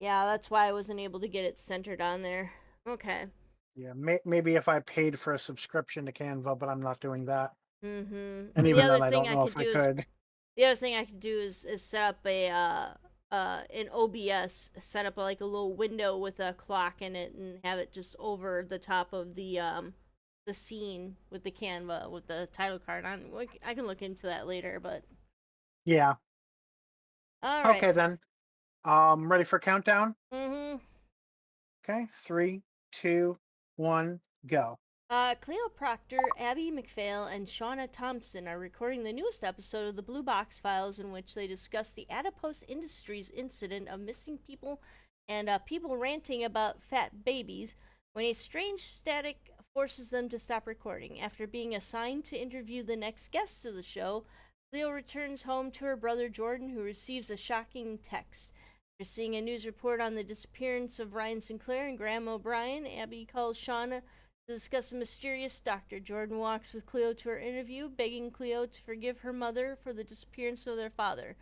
yeah. That's why I wasn't able to get it centered on there. Okay. Yeah, maybe if I paid for a subscription to Canva, but I'm not doing that. Mm-hmm. And The even other then, I thing don't I know could if I do is could. the other thing I could do is set up in OBS set up like a little window with a clock in it and have it just over the top of the scene with the Canva with the title card on. I can look into that later, but Yeah. all right. Okay then. Ready for countdown? Mm-hmm. Okay. 3, 2, 1, go. Cleo Proctor, Abby McPhail, and Shauna Thompson are recording the newest episode of the Blue Box Files, in which they discuss the Adipose Industries incident of missing people and people ranting about fat babies when a strange static forces them to stop recording. After being assigned to interview the next guests of the show, Cleo returns home to her brother Jordan, who receives a shocking text. After seeing a news report on the disappearance of Ryan Sinclair and Graham O'Brien, Abby calls Shauna to discuss a mysterious doctor. Jordan walks with Cleo to her interview, begging Cleo to forgive her mother for the disappearance of their father.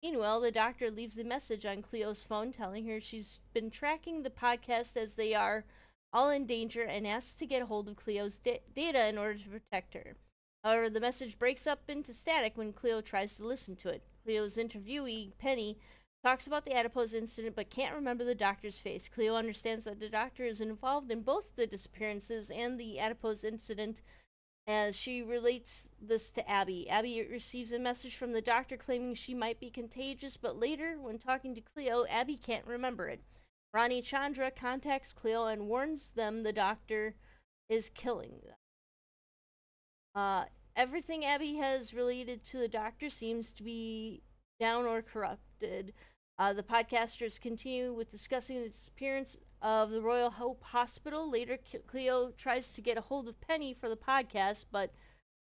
Meanwhile, the doctor leaves a message on Cleo's phone telling her she's been tracking the podcast as they are all in danger and asks to get a hold of Cleo's data in order to protect her. However, the message breaks up into static when Cleo tries to listen to it. Cleo's interviewee, Penny, talks about the adipose incident but can't remember the doctor's face. Cleo understands that the doctor is involved in both the disappearances and the adipose incident as she relates this to Abby. Abby receives a message from the doctor claiming she might be contagious, but later, when talking to Cleo, Abby can't remember it. Ronnie Chandra contacts Cleo and warns them the doctor is killing them. Everything Abby has related to the doctor seems to be down or corrupted. The podcasters continue with discussing the disappearance of the Royal Hope Hospital. Later, Cleo tries to get a hold of Penny for the podcast, but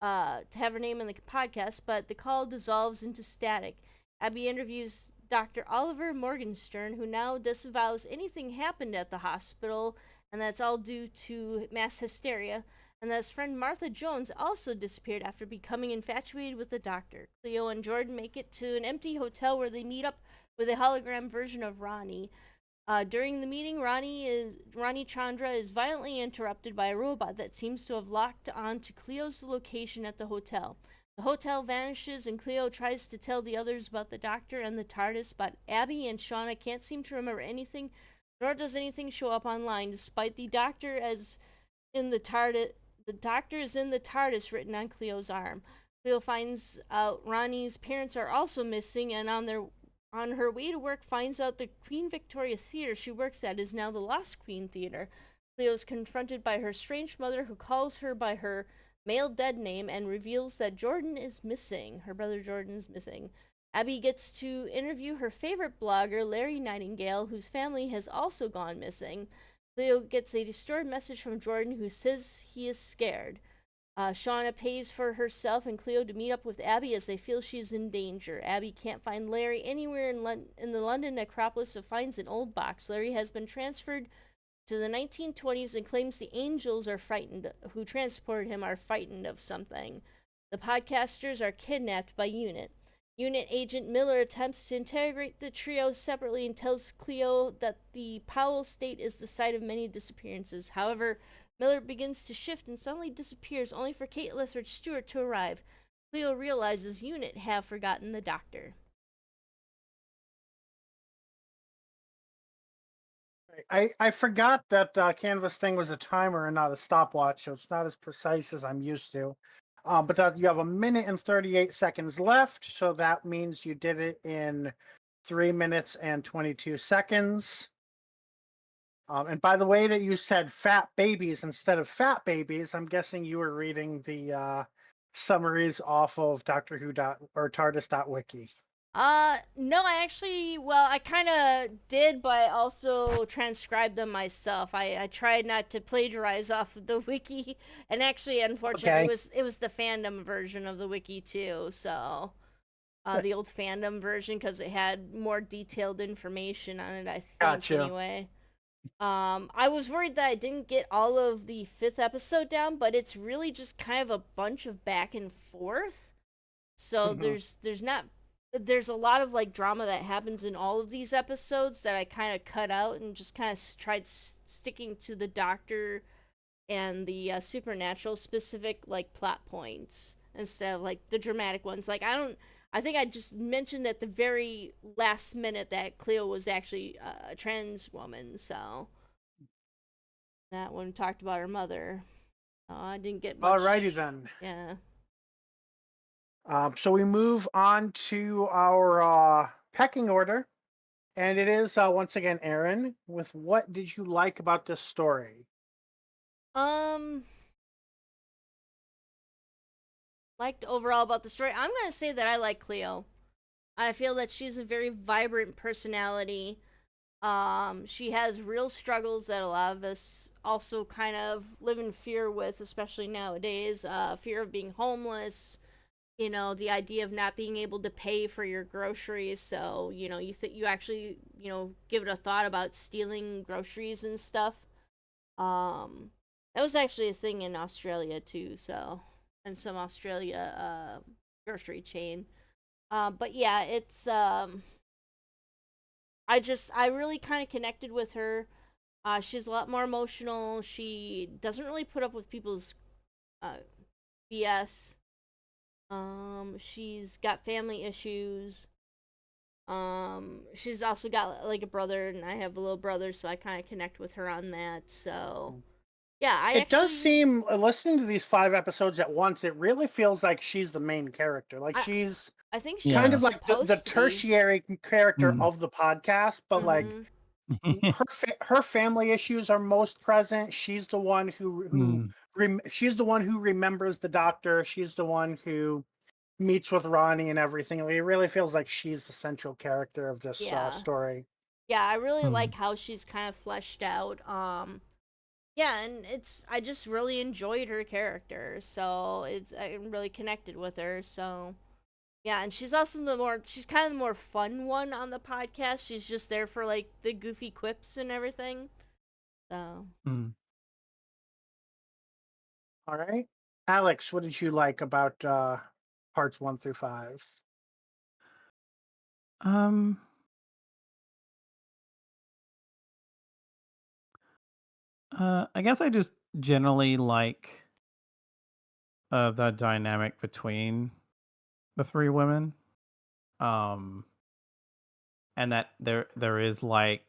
to have her name in the podcast, but the call dissolves into static. Abby interviews Dr. Oliver Morgenstern, who now disavows anything happened at the hospital, and that's all due to mass hysteria. And that his friend Martha Jones also disappeared after becoming infatuated with the doctor. Cleo and Jordan make it to an empty hotel where they meet up with a hologram version of Ronnie. During the meeting, Ronnie Chandra is violently interrupted by a robot that seems to have locked on to Cleo's location at the hotel. The hotel vanishes, and Cleo tries to tell the others about the doctor and the TARDIS, but Abby and Shauna can't seem to remember anything, nor does anything show up online, despite the doctor as in the TARDIS. The doctor is in the TARDIS written on Cleo's arm. Cleo finds out Ronnie's parents are also missing, and on her way to work finds out the Queen Victoria Theater she works at is now the Lost Queen Theater. Cleo is confronted by her strange mother, who calls her by her male dead name and reveals that Jordan is missing. Her brother Jordan is missing. Abby gets to interview her favorite blogger, Larry Nightingale, whose family has also gone missing. Cleo gets a distorted message from Jordan, who says he is scared. Shauna pays for herself and Cleo to meet up with Abby as they feel she is in danger. Abby can't find Larry anywhere in the London necropolis, so finds an old box. Larry has been transferred to the 1920s and claims the angels who transported him are frightened of something. The podcasters are kidnapped by Unit. Unit Agent Miller attempts to interrogate the trio separately and tells Cleo that the Powell State is the site of many disappearances. However, Miller begins to shift and suddenly disappears, only for Kate Lethbridge Stewart to arrive. Cleo realizes Unit have forgotten the doctor. I forgot that Canvas thing was a timer and not a stopwatch, so it's not as precise as I'm used to. But that you have 1 minute and 38 seconds left, so that means you did it in 3 minutes and 22 seconds. And by the way that you said fat babies instead of fat babies, I'm guessing you were reading the summaries off of Doctor Who or TARDIS.wiki. No, I kind of did, but I also transcribed them myself. I tried not to plagiarize off of the wiki, and actually, unfortunately, Okay. it was the fandom version of the wiki too. So, the old fandom version because it had more detailed information on it. I think Gotcha. anyway. I was worried that I didn't get all of the 5th episode down, but it's really just kind of a bunch of back and forth. So there's a lot of like drama that happens in all of these episodes that I kind of cut out and just kind of tried sticking to the doctor and the supernatural specific like plot points instead of like the dramatic ones. Like I I think I just mentioned at the very last minute that Cleo was actually a trans woman, so that one talked about her mother. I didn't get Alrighty much. then. Yeah. So we move on to our pecking order. And it is once again Aaron with what did you like about this story? Um, liked overall about the story. I'm gonna say that I like Cleo. I feel that she's a very vibrant personality. She has real struggles that a lot of us also kind of live in fear with, especially nowadays. Fear of being homeless, the idea of not being able to pay for your groceries. So, you actually, give it a thought about stealing groceries and stuff. That was actually a thing in Australia too, so, and some Australia grocery chain. But yeah, it's I really kind of connected with her. She's a lot more emotional. She doesn't really put up with people's uh BS. She's got family issues. She's also got like a brother, and I have a little brother, so I kind of connect with her on that. So yeah, I It does actually, seem, listening to these 5 episodes at once, it really feels like she's the main character. Like I she's I think kind Yeah. of she's like the supposed to be. tertiary character Mm. of the podcast, but like Mm-hmm. her family issues are most present. She's the one Mm. she's the one who remembers the doctor. She's the one who meets with Ronnie and everything. It really feels like she's the central character of this Yeah. story. Yeah, I really Mm. like how she's kind of fleshed out. Yeah, and I just really enjoyed her character. So, I'm really connected with her. So, yeah, and she's kind of the more fun one on the podcast. She's just there for like the goofy quips and everything. So, Mm. All right. Alex, what did you like about parts 1 through 5? Um, I guess I just generally like the dynamic between the three women. Um, and that there is like,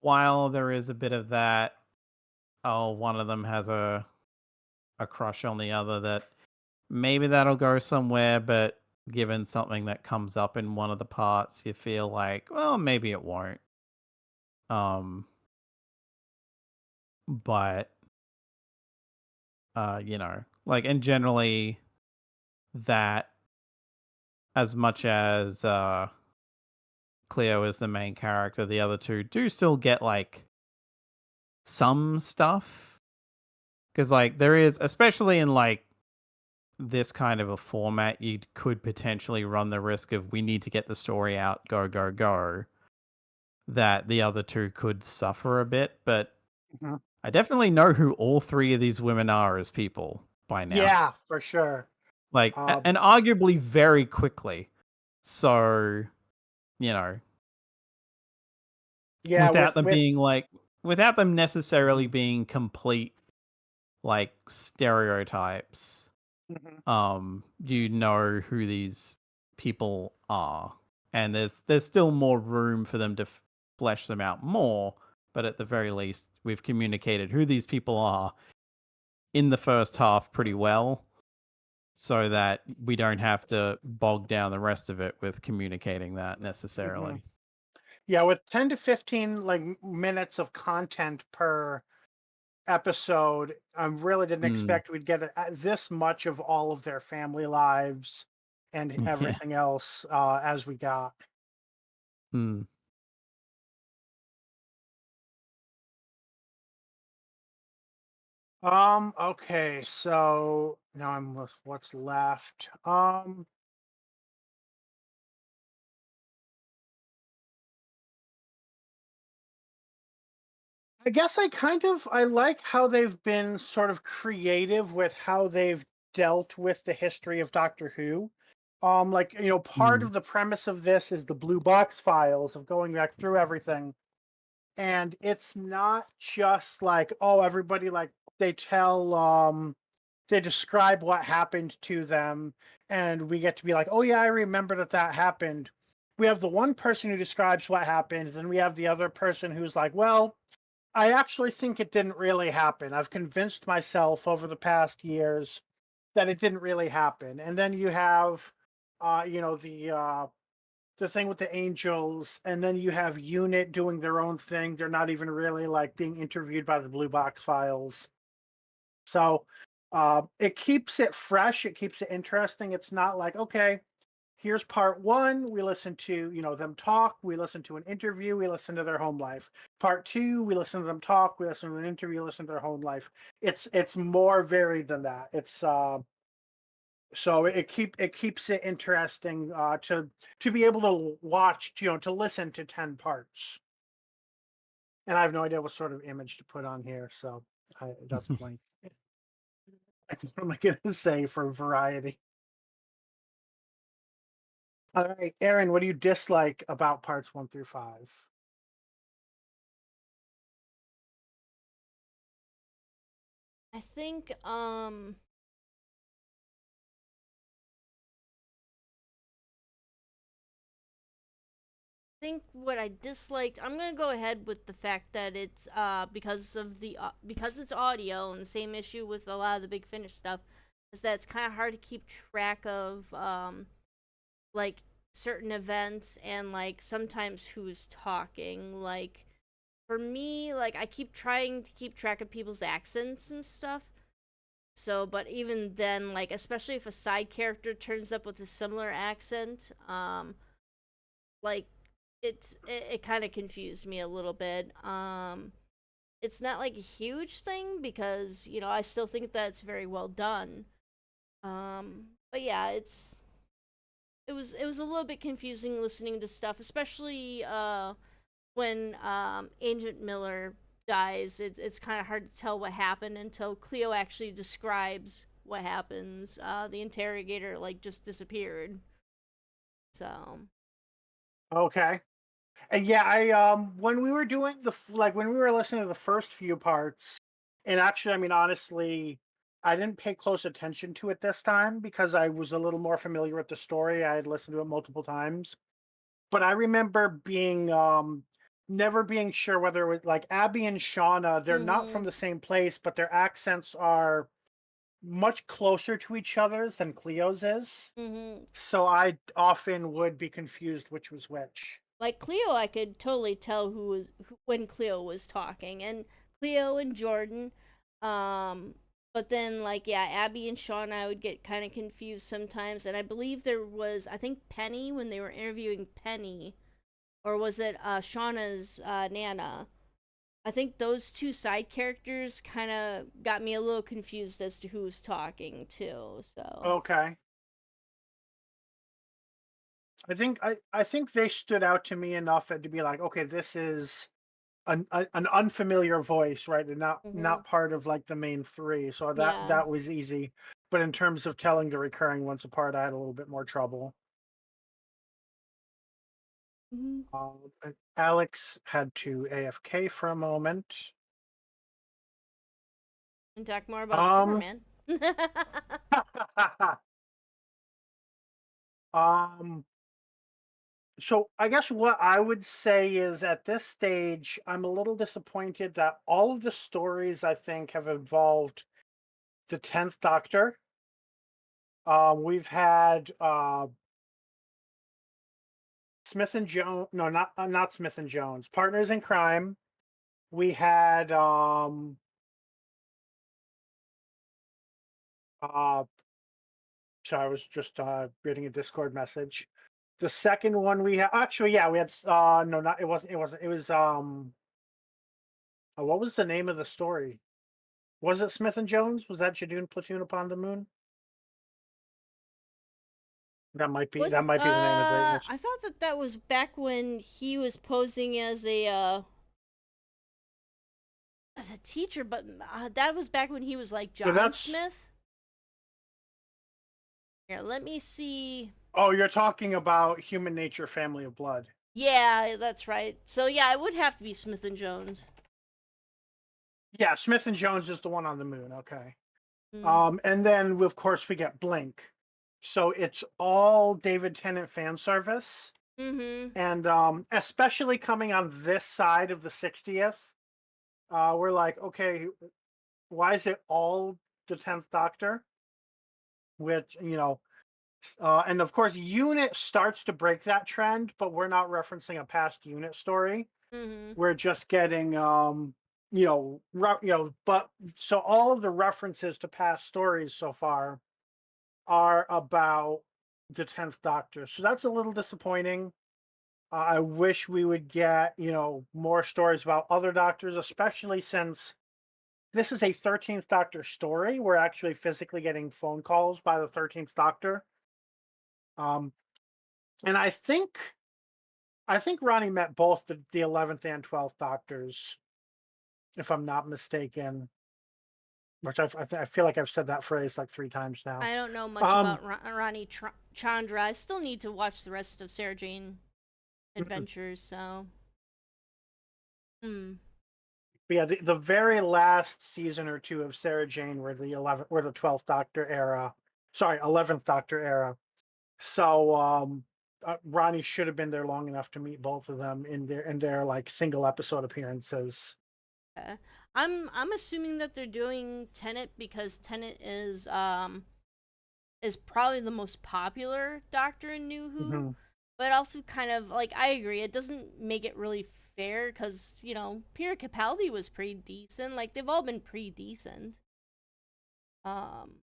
while there is a bit of that, oh, one of them has a crush on the other, that maybe that'll go somewhere, but given something that comes up in one of the parts, you feel like, well, maybe it won't. Um, but like, and generally that, as much as Cleo is the main character, the other two do still get like some stuff, because like there is, especially in like this kind of a format, you could potentially run the risk of, we need to get the story out, go go go, that the other two could suffer a bit. But Mhm. I definitely know who all three of these women are as people by now. Yeah, for sure. Like, Uh, and arguably very quickly. So, you know, yeah, without them with being like, without them necessarily Mhm, being complete like stereotypes, mhm, you know who these people are, and there's still more room for them to flesh them out more. But at the very least, we've communicated who these people are in the first half pretty well, so that we don't have to bog down the rest of it with communicating that mhm. necessarily. Yeah, with 10 to 15 like minutes of content per episode, I really didn't Mm, expect we'd get this much of all of their family lives and yeah. everything else as we got. Mm, Okay, so now I'm with what's left. I guess I like how they've been sort of creative with how they've dealt with the history of Doctor Who. Like, part mm, of the premise of this is the blue box files of going back through everything. And it's not just like, oh, everybody, like, they tell they describe what happened to them, and we get to be like, oh yeah, I remember that happened. We have the one person who describes what happened, then we have the other person who's like, well, I actually think it didn't really happen. I've convinced myself over the past years that it didn't really happen. And then you have, the thing with the angels, and then you have Unit doing their own thing. They're not even really like being interviewed by the Blue Box Files. So it keeps it fresh. It keeps it interesting. It's not like, okay, here's part one. We listen to, them talk. We listen to an interview. We listen to their home life. Part two, we listen to them talk. We listen to an interview. Listen to their home life. It's more varied than that. It's so it keeps it interesting to be able to watch, to listen to 10 parts. And I have no idea what sort of image to put on here, so that's blank. What am I going to say for variety? All right, Aaron, what do you dislike about parts 1 through 5? I think what I disliked, I'm gonna go ahead with the fact that it's because it's audio, and the same issue with a lot of the Big Finish stuff is that it's kind of hard to keep track of like certain events and like sometimes who's talking. Like for me, like I keep trying to keep track of people's accents and stuff. So, but even then, like especially if a side character turns up with a similar accent, like it kind of confused me a little bit. It's not like a huge thing because I still think that it's very well done. But yeah, it was a little bit confusing listening to stuff, especially when Agent Miller dies. It's kind of hard to tell what happened until Cleo actually describes what happens. The interrogator like just disappeared. So Okay. And yeah, I when we were doing when we were listening to the first few parts, and actually, I mean, honestly, I didn't pay close attention to it this time because I was a little more familiar with the story. I had listened to it multiple times. But I remember being never being sure whether it was like Abby and Shauna, they're not from mhm. the same place, but their accents are much closer to each other's than Cleo's is. Mhm. So I often would be confused which was which. Like Cleo, I could totally tell when Cleo was talking, and Cleo and Jordan. Um, but then like yeah, Abby and Sean, I would get kind of confused sometimes, and I believe there was I think Penny when they were interviewing Penny, or was it Shauna's Nana? I think those two side characters kind of got me a little confused as to who was talking too. So Okay. I think they stood out to me enough to be like, okay, this is an unfamiliar voice, right? And not mhm. part of like the main three. So that Yeah. that was easy. But in terms of telling the recurring ones apart, I had a little bit more trouble. Mhm. And Alex had to AFK for a moment. And talk more about Um, Superman. um, so I guess what I would say is at this stage, I'm a little disappointed that all of the stories I think have involved the 10th Doctor. We've had Smith and Jones, no, not Smith and Jones, Partners in Crime. We had uh so I was just reading a Discord message. The second one we had, actually, yeah, we had no, not it was what was the name of the story? Was it Smith and Jones? Was that Jadoon Platoon Upon the Moon? That Was might be the name of the I thought that was back when he was posing as a teacher, but that was back when he was like so John that's Smith. Here, let me see. oh, you're talking about Human Nature Family of Blood. Yeah, that's right. So yeah, it would have to be Smith and Jones. Yeah, Smith and Jones is the one on the moon. Okay. And then of course we get Blink. So it's all David Tennant fan service. Mm-hmm. And especially coming on this side of the 60th, we're like, okay, why is it all the 10th Doctor? Which, and of course, Unit starts to break that trend, but we're not referencing a past Unit story. Mm-hmm. We're just getting, but so all of the references to past stories so far are about the 10th Doctor. So that's a little disappointing. I wish we would get, more stories about other doctors, especially since this is a 13th Doctor story. We're actually physically getting phone calls by the 13th Doctor. Um, and I think Ronnie met both the 11th and 12th Doctors, if I'm not mistaken. Which I feel like I've said that phrase like 3 times now. I don't know much Um, about Rani Chandra. I still need to watch the rest of Sarah Jane mm, Adventures, so. but yeah, the very last season or two of Sarah Jane were the 12th Doctor era. Sorry, 11th Doctor era. So Ronnie should have been there long enough to meet both of them in their like single episode appearances. I'm assuming that they're doing Tenet because Tenet is probably the most popular Doctor in New Who, Mhm. but also kind of like I agree it doesn't make it really fair because Peter Capaldi was pretty decent. Like they've all been pretty decent. Um,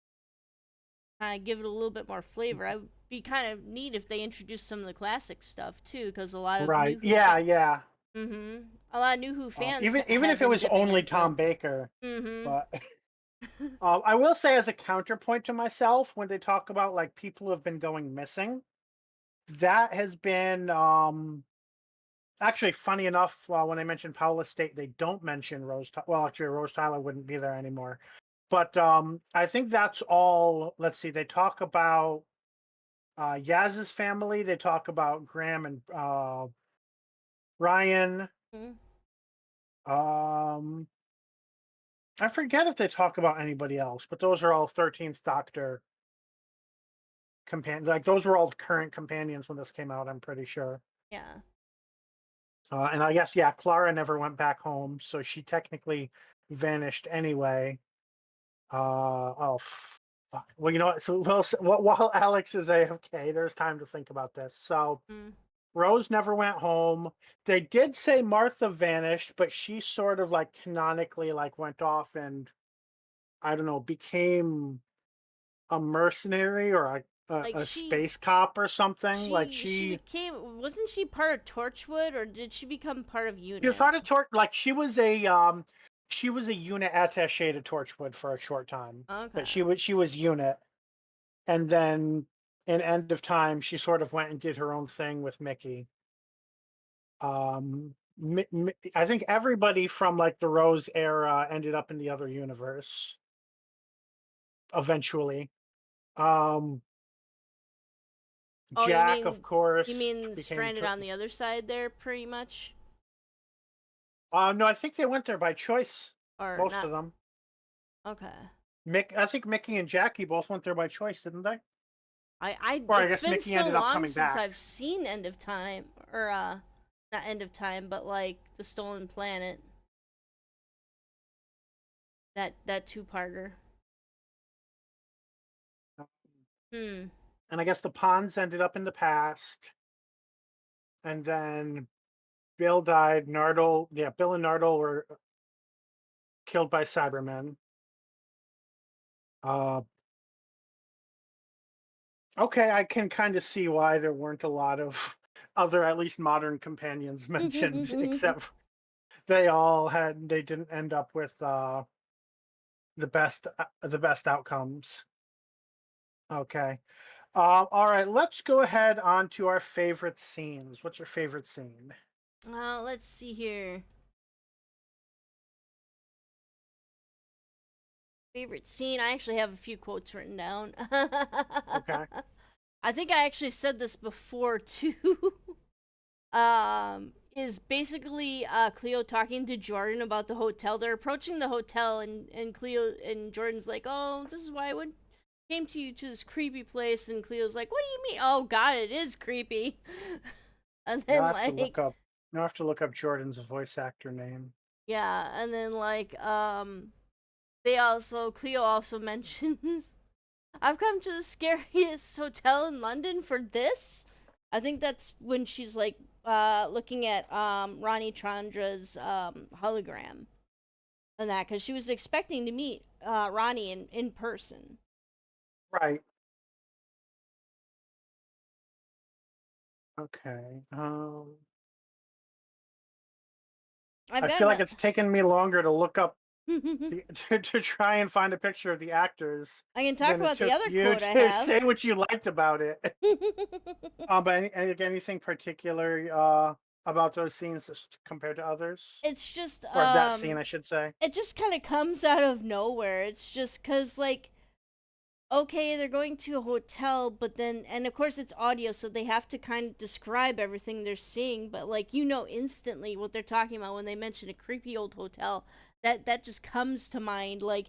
kind of give it a little bit more flavor. I would be kind of neat if they introduced some of the classic stuff too, because a lot of Right. New Who Yeah, yeah. a lot of New Who fans Even have if it been was dipping only into it. Tom Baker, Mm-hmm. but I will say as a counterpoint to myself, when they talk about like people who have been going missing, that has been actually funny enough. When I mentioned Paula State, they don't mention Rose. Well, actually, Rose Tyler wouldn't be there anymore. But I think that's all. Let's see. They talk about Yaz's family. They talk about Graham and Ryan. Mm-hmm. Um, I forget if they talk about anybody else, but those are all 13th Doctor companion. Like those were all current companions when this came out. I'm pretty sure. Yeah. And I guess yeah, Clara never went back home, so she technically vanished anyway. Oh, fuck. Well, you know what? So while Alex is AFK, there's time to think about this. So Mm. Rose never went home. They did say Martha vanished, but she sort of like canonically like went off and I don't know, became a mercenary or Like a space cop or something. Like she became, wasn't she part of Torchwood, or did she become part of she was Unit? part of like she was a unit attaché to Torchwood for a short time, but Okay. she was unit, and then in End of Time she sort of went and did her own thing with Mickey. I think everybody from like the Rose era ended up in the other universe eventually. Um, Oh, Jack, of you course, mean became. stranded on the other side there, pretty much, No, I think they went there by choice. or Most not? of them. Okay. I think Mickey and Jackie both went there by choice, didn't they? Or I It's guess been Mickey so ended up long coming since back. I've seen End of Time, or not End of Time, but like the Stolen Planet, that two-parter. Hmm. And I guess the Ponds ended up in the past. And then Bill died. Bill and Nardole were killed by Cybermen. Uh, okay, I can kind of see why there weren't a lot of other, at least modern companions mentioned, except they didn't end up with the best outcomes. Okay. All right, let's go ahead on to our favorite scenes. What's your favorite scene? Let's see here. Favorite scene? I actually have a few quotes written down. Okay. I think I actually said this before too. is basically Cleo talking to Jordan about the hotel. They're approaching the hotel, and Cleo and Jordan's like, "Oh, this is why I came to you to this creepy place." And Cleo's like, "What do you mean? Oh God, it is creepy." And Now I then have to look like, up. Now I have to look up Jordan's voice actor name. yeah, and then like, they also Cleo also mentions, "I've come to the scariest hotel in London for this." I think that's when she's like looking at Ronnie Chandra's hologram and that, because she was expecting to meet Ronnie in person. Right. Okay. I've I got feel like a it's taken me longer to look up I to try and find a picture of the actors can talk than it about the took other you quote I to have. say what you liked about it. But anything particular about those scenes compared to others, It's just or that scene, I should say? it just kind of comes out of nowhere. It's just cuz like, okay, they're going to a hotel, but then, and of course it's audio, so they have to kind of describe everything they're seeing, but like, instantly what they're talking about when they mention a creepy old hotel. That just comes to mind. Like,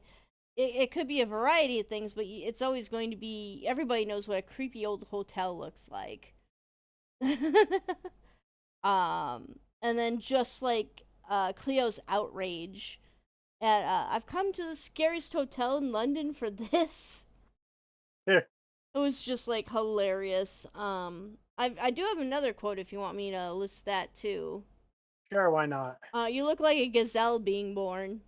it could be a variety of things, but it's always going to be, everybody knows what a creepy old hotel looks like. And then just like Cleo's outrage at "I've come to the scariest hotel in London for this." Yeah, It was just like hilarious. I do have another quote if you want me to list that too. sure, why not? You look like a gazelle being born.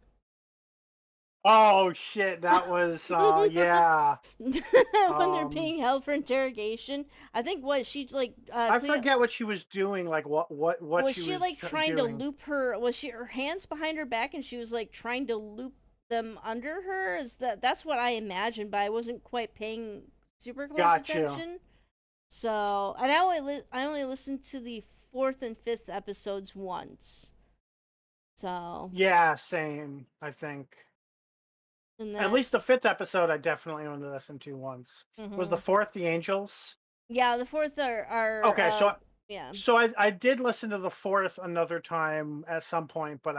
Oh shit, that was yeah. When they're Um, being held for interrogation. I think what she like I Cleo, forget what she was doing. Like what was she she was like trying to doing. loop her, was she her hands behind her back and she was like trying to loop them under her? Is that's what I imagined, but I wasn't quite paying super close Got you. attention. So, and I only listened to the fourth and fifth episodes once. So, Yeah, same. I think and at that least the fifth episode, I definitely only listened to once. Was the mhm. fourth the Angels? Yeah, the fourth are Okay, so yeah. I did listen to the fourth another time at some point, but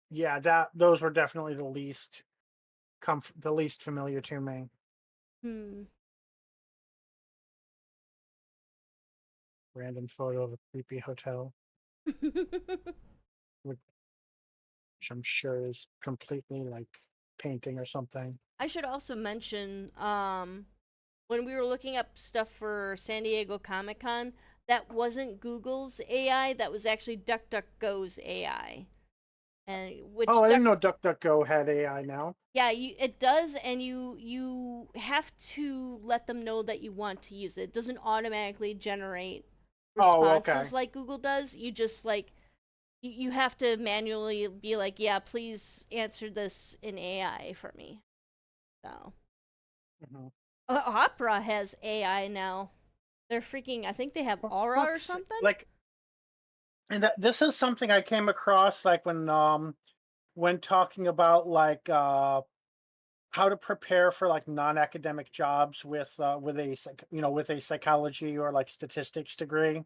yeah, that those were definitely the least familiar to me. Hmm. Random photo of a creepy hotel, which I'm sure is completely like painting or something. I should also mention, when we were looking up stuff for San Diego Comic Con, that wasn't Google's AI. That was actually DuckDuckGo's AI, and Oh, which I Duck, didn't know DuckDuckGo had AI now. yeah, it does, and you have to let them know that you want to use it. It doesn't automatically generate Oh, okay. responses like Google does. You just like, you have to manually be like, yeah, please answer this in AI for me. So, Mhm. Opera has AI now. They're freaking. I think they have For Aura or fuck's sake, something. like, and this is something I came across like when talking about like how to prepare for like non-academic jobs with a with a psychology or like statistics degree.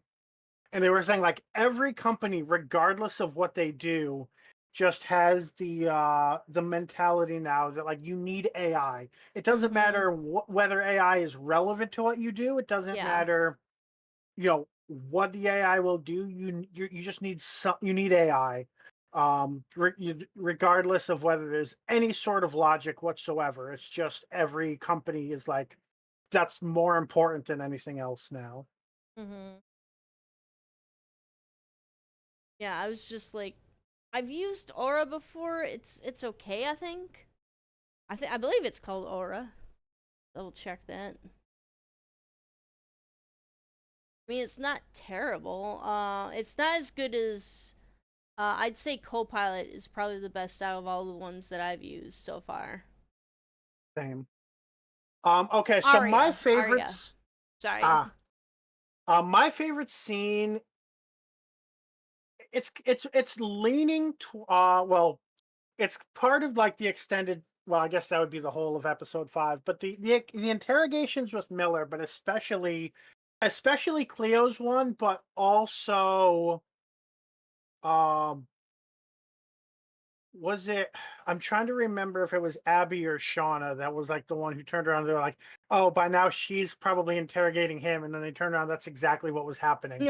And they were saying like every company, regardless of what they do, just has the mentality now that like you need AI. It doesn't Mm-hmm. matter whether AI is relevant to what you do. It doesn't Yeah. matter, what the AI will do. You just need you need AI. Regardless of whether there's any sort of logic whatsoever. It's just every company is like that's more important than anything else now. Mm-hmm. Yeah. I was just like, I've used Aura before. It's okay. I think. I believe it's called Aura. Double check that. I mean, it's not terrible. It's not as good as. I'd say Copilot is probably the best out of all the ones that I've used so far. Same. Okay, so my Aria. favorites. Sorry. Ah, my favorite scene. It's leaning to well, it's part of like the extended. Well, I guess that would be the whole of episode 5. But the interrogations with Miller, but especially Cleo's one, but also was it, I'm trying to remember if it was Abby or Shauna that was like the one who turned around. They're like, oh, by now she's probably interrogating him. And then they turned around. That's exactly what was happening.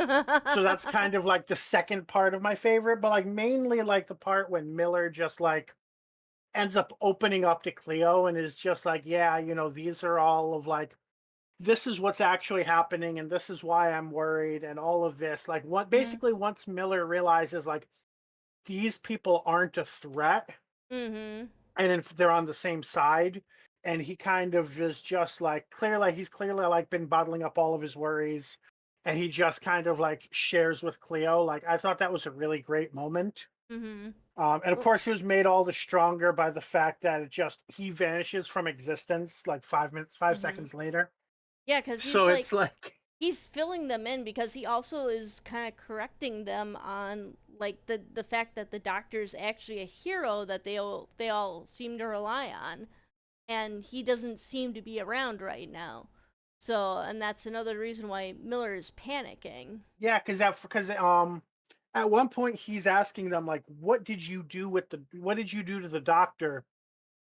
So that's kind of like the second part of my favorite, but like mainly like the part when Miller just like ends up opening up to Cleo and is just like, yeah, you know, these are all of like, this is what's actually happening and this is why I'm worried and all of this. Like what basically once Miller realizes like these people aren't a threat Mm-hmm. and if they're on the same side and he kind of is just like he's clearly like been bottling up all of his worries and he just kind of like shares with Cleo. Like I thought that was a really great moment. Mm-hmm. And of Well, course, he was made all the stronger by the fact that he vanishes from existence like 5 minutes, 5 seconds later. yeah, because So it's like, he's filling them in because he also is kind of correcting them on like the fact that the doctor's actually a hero that they all seem to rely on, and he doesn't seem to be around right now. So, and that's another reason why Miller is panicking. yeah, because at one point he's asking them like, what did you do to the doctor?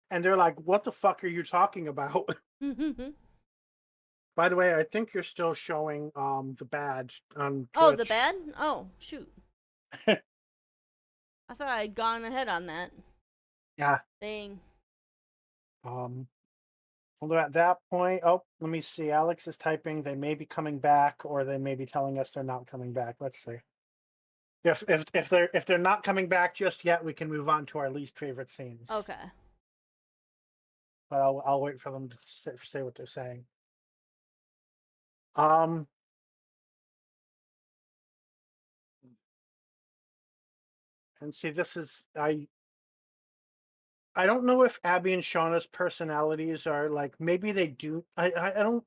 And they're like, what the fuck are you talking about? By the way, I think you're still showing the badge on Oh, the Twitch. bad? Oh, shoot. I thought I'd gone ahead on that. Yeah. Dang. Um Although at that point, oh, let me see. Alex is typing. They may be coming back, or they may be telling us they're not coming back. Let's see. If they're not coming back just yet, we can move on to our least favorite scenes. Okay. But I'll wait for them to say what they're saying. Um. And see, this is I don't know if Abby and Shauna's personalities are like maybe they do. I don't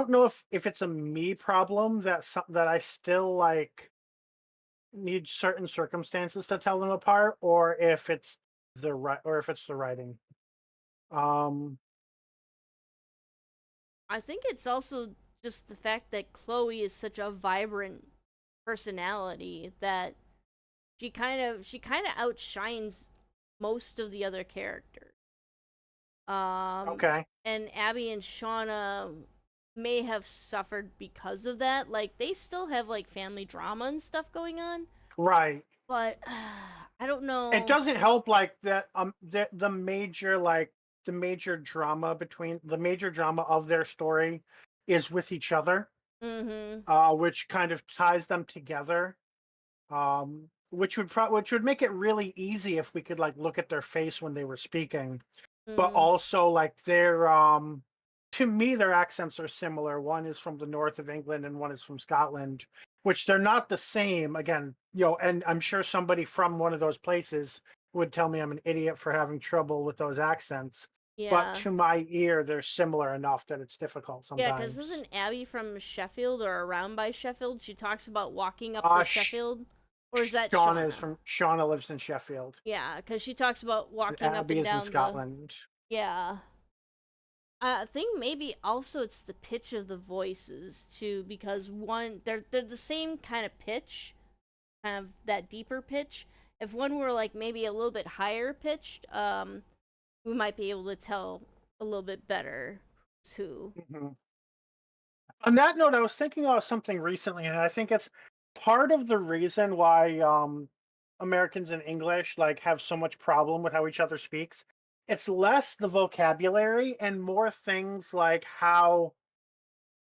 know if it's a me problem that I still like need certain circumstances to tell them apart, or if it's the writing. Um, I think it's also just the fact that Chloe is such a vibrant personality that she kind of outshines most of the other characters. Um, okay, and Abby and Shauna may have suffered because of that. Like they still have like family drama and stuff going on, right. but I don't It know. doesn't help like that. The major like the major drama of their story is with each other, Mm-hmm. which kind of ties them together. Which would make it really easy if we could like look at their face when they were speaking, but Mm-hmm. also like their to me their accents are similar. One is from the north of England and one is from Scotland, which they're not the same. Again, and I'm sure somebody from one of those places would tell me I'm an idiot for having trouble with those accents, but Yeah. to my ear they're similar enough that it's difficult Yeah, because sometimes. isn't Abby from Sheffield or around by Sheffield? She talks about walking up the uh Sheffield. Or is that Shauna Shauna? Shauna lives in Sheffield. Yeah, because she talks about walking up Abby and is in down the. Scotland. Yeah. I think maybe also it's the pitch of the voices too, because one they're the same kind of pitch, kind of that deeper pitch. If one were like maybe a little bit higher pitched, we might be able to tell a little bit better who. Mhm. On that note, I was thinking of something recently, and I think it's part of the reason why Americans in English like have so much problem with how each other speaks. It's less the vocabulary and more things like how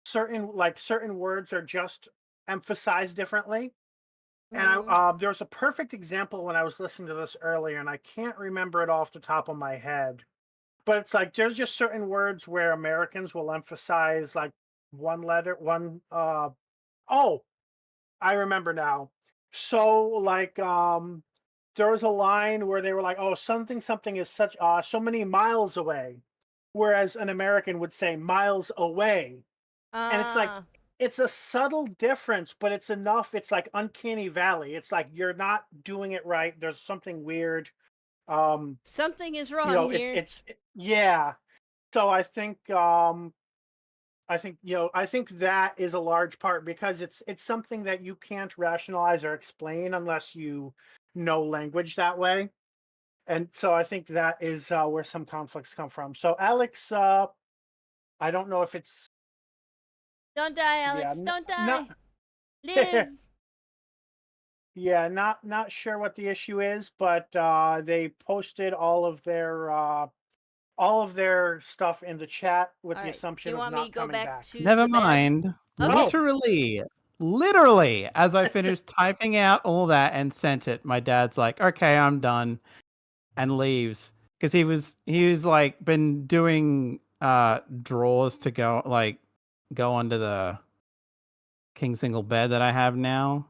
certain words are just emphasized differently. And Mm, there was a perfect example when I was listening to this earlier, and I can't remember it off the top of my head. But it's like there's just certain words where Americans will emphasize like one letter, one oh, I remember now. So like there was a line where they were like, "Oh, something something is such so many miles away." Whereas an American would say miles away. And it's like ah, it's a subtle difference, but it's enough. It's like uncanny valley. It's like you're not doing it right. There's something weird. Um, something is wrong here. yeah. So I think I think, I think that is a large part because it's something that you can't rationalize or explain unless you know language that way. And so I think that is where some conflicts come from. So Alex, I don't know if it's Don't die, yeah, Alex. Don't not die. Live. yeah, not sure what the issue is, but they posted all of their stuff in the chat with All the right. Do assumption you of want me not to go coming back back. to Never the bed? mind. Okay. Literally, as I finished typing out all that and sent it, my dad's like, "Okay, I'm done," and leaves because he was like been doing drawers to go under the king single bed that I have now.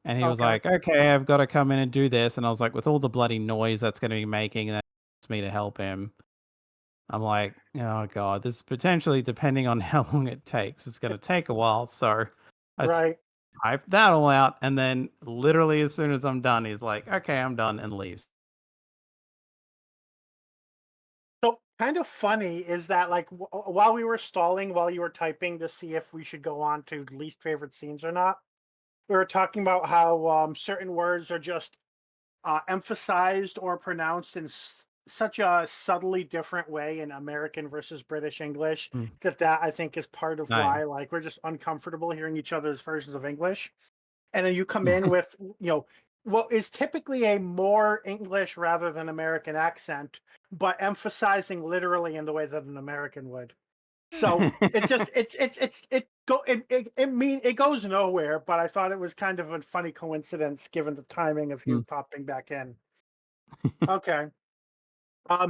And he was Okay. like, "Okay, I've got to come in and do this." And I was like, with all the bloody noise that's going to be making, that wants me to help him. I'm like, oh god, this is potentially, depending on how long it takes, it's going to take a while. So I Right. typed that all out, and then literally as soon as I'm done, he's like, "Okay, I'm done," and leaves. So kind of funny is that like while we were stalling, while you were typing to see if we should go on to least favorite scenes or not, we were talking about how certain words are just emphasized or pronounced in such a subtly different way in American versus British English Mm. that I think is part of Oh, yeah. why like we're just uncomfortable hearing each other's versions of English. And then you come in with, what is typically a more English rather than American accent, but emphasizing literally in the way that an American would. So it's just it goes nowhere, but I thought it was kind of a funny coincidence given the timing of you Mm. popping back in. Okay.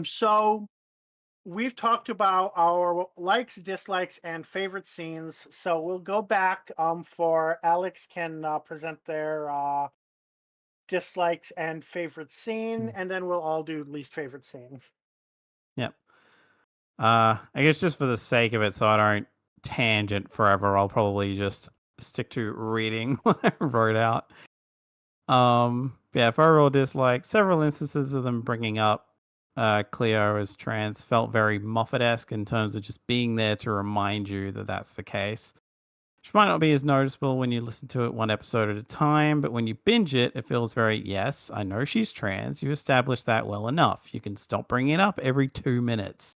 So we've talked about our likes, dislikes, and favorite scenes. So we'll go back for Alex can present their dislikes and favorite scene, Mm. and then we'll all do least favorite scene. Yep. I guess just for the sake of it, so I don't tangent forever, I'll probably just stick to reading what I wrote out. Yeah, for overall dislike, several instances of them bringing up Cleo as trans felt very Moffat-esque in terms of just being there to remind you that that's the case. Which might not be as noticeable when you listen to it one episode at a time, but when you binge it, it feels very, yes, I know she's trans. You established that well enough. You can stop bringing it up every 2 minutes.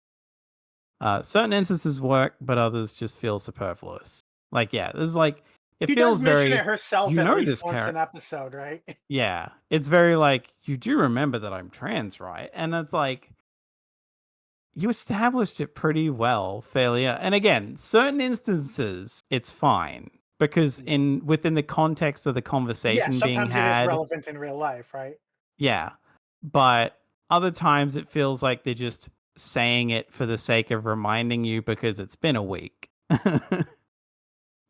Certain instances work, but others just feel superfluous. Like, yeah, this is like, it She does feels mention it very, herself you at know, least this once character. an episode, right? Yeah, it's very like, you do remember that I'm trans, right? And it's like, you established it pretty well, failure. And again, certain instances, it's fine because within the context of the Yeah, conversation being sometimes it is had, relevant in real life, right? yeah. But other times it feels like they're just saying it for the sake of reminding you because it's been a week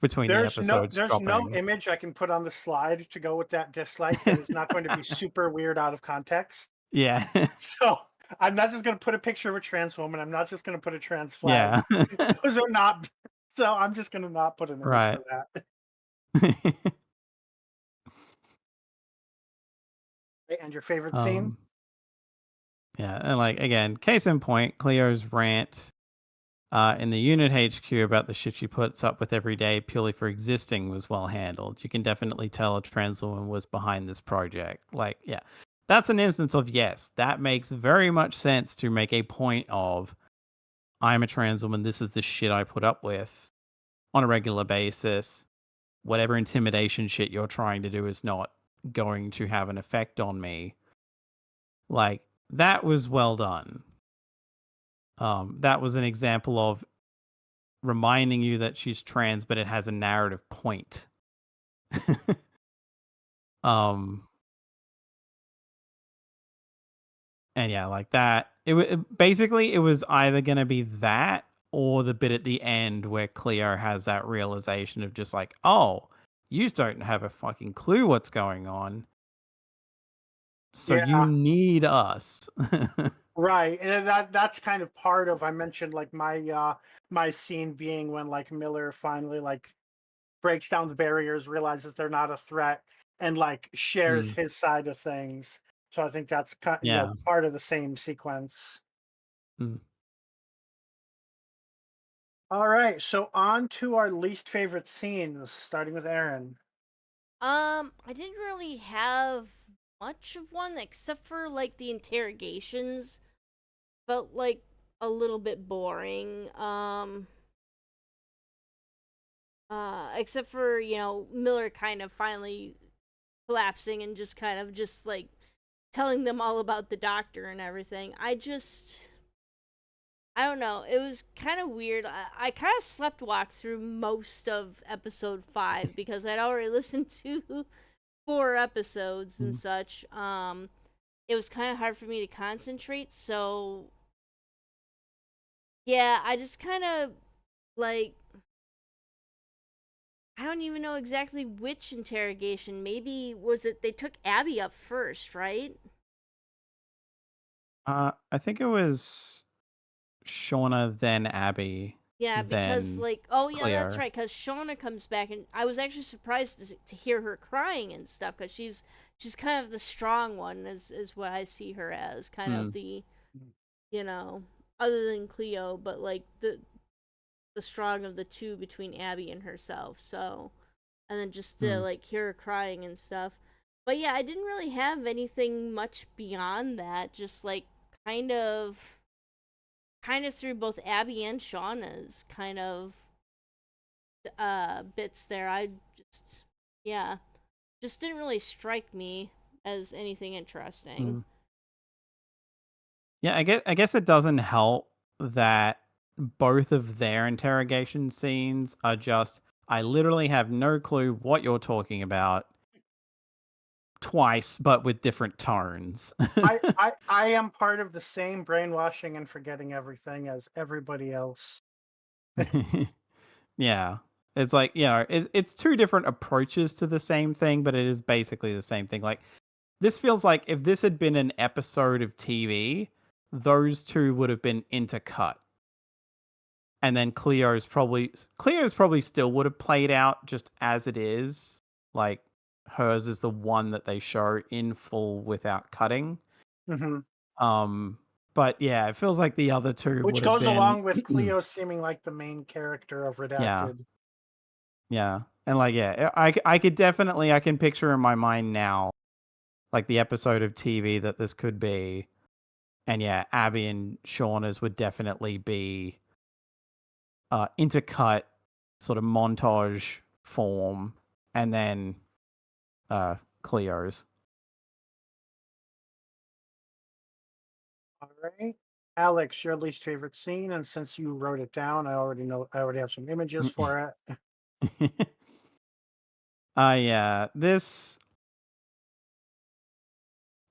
between the episodes There's no dropping. image I can put on the slide to go with that dislike that is not going to be super weird out of context. Yeah. So I'm not just going to put a picture of a trans woman. I'm not just going to put a trans flag. Yeah. Those are not. So I'm just going to not put an image Right. for that. And your favorite scene? um yeah, and like, again, case in point, Cleo's rant in the unit HQ about the shit she puts up with every day purely for existing was well handled. You can definitely tell a trans woman was behind this project. Like, yeah, that's an instance of, yes, that makes very much sense to make a point of, I'm a trans woman. This is the shit I put up with on a regular basis. Whatever intimidation shit you're trying to do is not going to have an effect on me. Like, that was well done. That was an example of reminding you that she's trans, but it has a narrative point. um, and yeah, like that. Basically it was either gonna be that or the bit at the end where Cleo has that realization of just like, oh, you don't have a fucking clue what's going on, so you Yeah, need us. right. And that's kind of part of I mentioned like my scene being when like Miller finally like breaks down the barriers, realizes they're not a threat, and like shares Mm, his side of things. So I think that's yeah. part of the same sequence. Mm. All right, so on to our least favorite scenes, starting with Aaron. I didn't really have much of one except for like the interrogations. Felt like a little bit boring. Except for, Miller kind of finally collapsing and just kind of just like telling them all about the doctor and everything. I don't know. It was kind of weird. I kind of slept walked through most of episode 5 because I'd already listened to 4 episodes and Mm. such. It was kind of hard for me to concentrate. So, yeah, I just kind of like, I don't even know exactly which interrogation. Maybe was it they took Abby up first, right? I think it was Shauna, then Abby, Yeah, because then like, oh yeah, that's Cleo. right. Because Shauna comes back, and I was actually surprised to hear her crying and stuff. Because she's kind of the strong one, is what I see her as, kind of Mm, the, you know, other than Cleo, but like the strong of the two between Abby and herself. So, and then just to mm, like hear her crying and stuff. But yeah, I didn't really have anything much beyond that. Just like kind of kind of through both Abby and Shauna's kind of bits there. I just yeah, just didn't really strike me as anything interesting. mm. Yeah, I guess it doesn't help that both of their interrogation scenes are just I literally have no clue what you're talking about twice, but with different tones. I am part of the same brainwashing and forgetting everything as everybody else. Yeah. It's like, it's two different approaches to the same thing, but it is basically the same thing. Like, this feels like if this had been an episode of TV, those two would have been intercut. And then Cleo's probably still would have played out just as it is. Like, hers is the one that they show in full without cutting. Hmm. Um, but yeah, it feels like the other two Which would have goes been along with Cleo seeming like the main character of yeah. Redacted. Yeah. And like, yeah, I could definitely, I can picture in my mind now, like the episode of TV that this could be. And yeah, Abby and Shauna's would definitely be intercut sort of montage form. And then Cleo's. All right. Alex, your least favorite scene, and since you wrote it down, I already have some images for it. Yeah, this,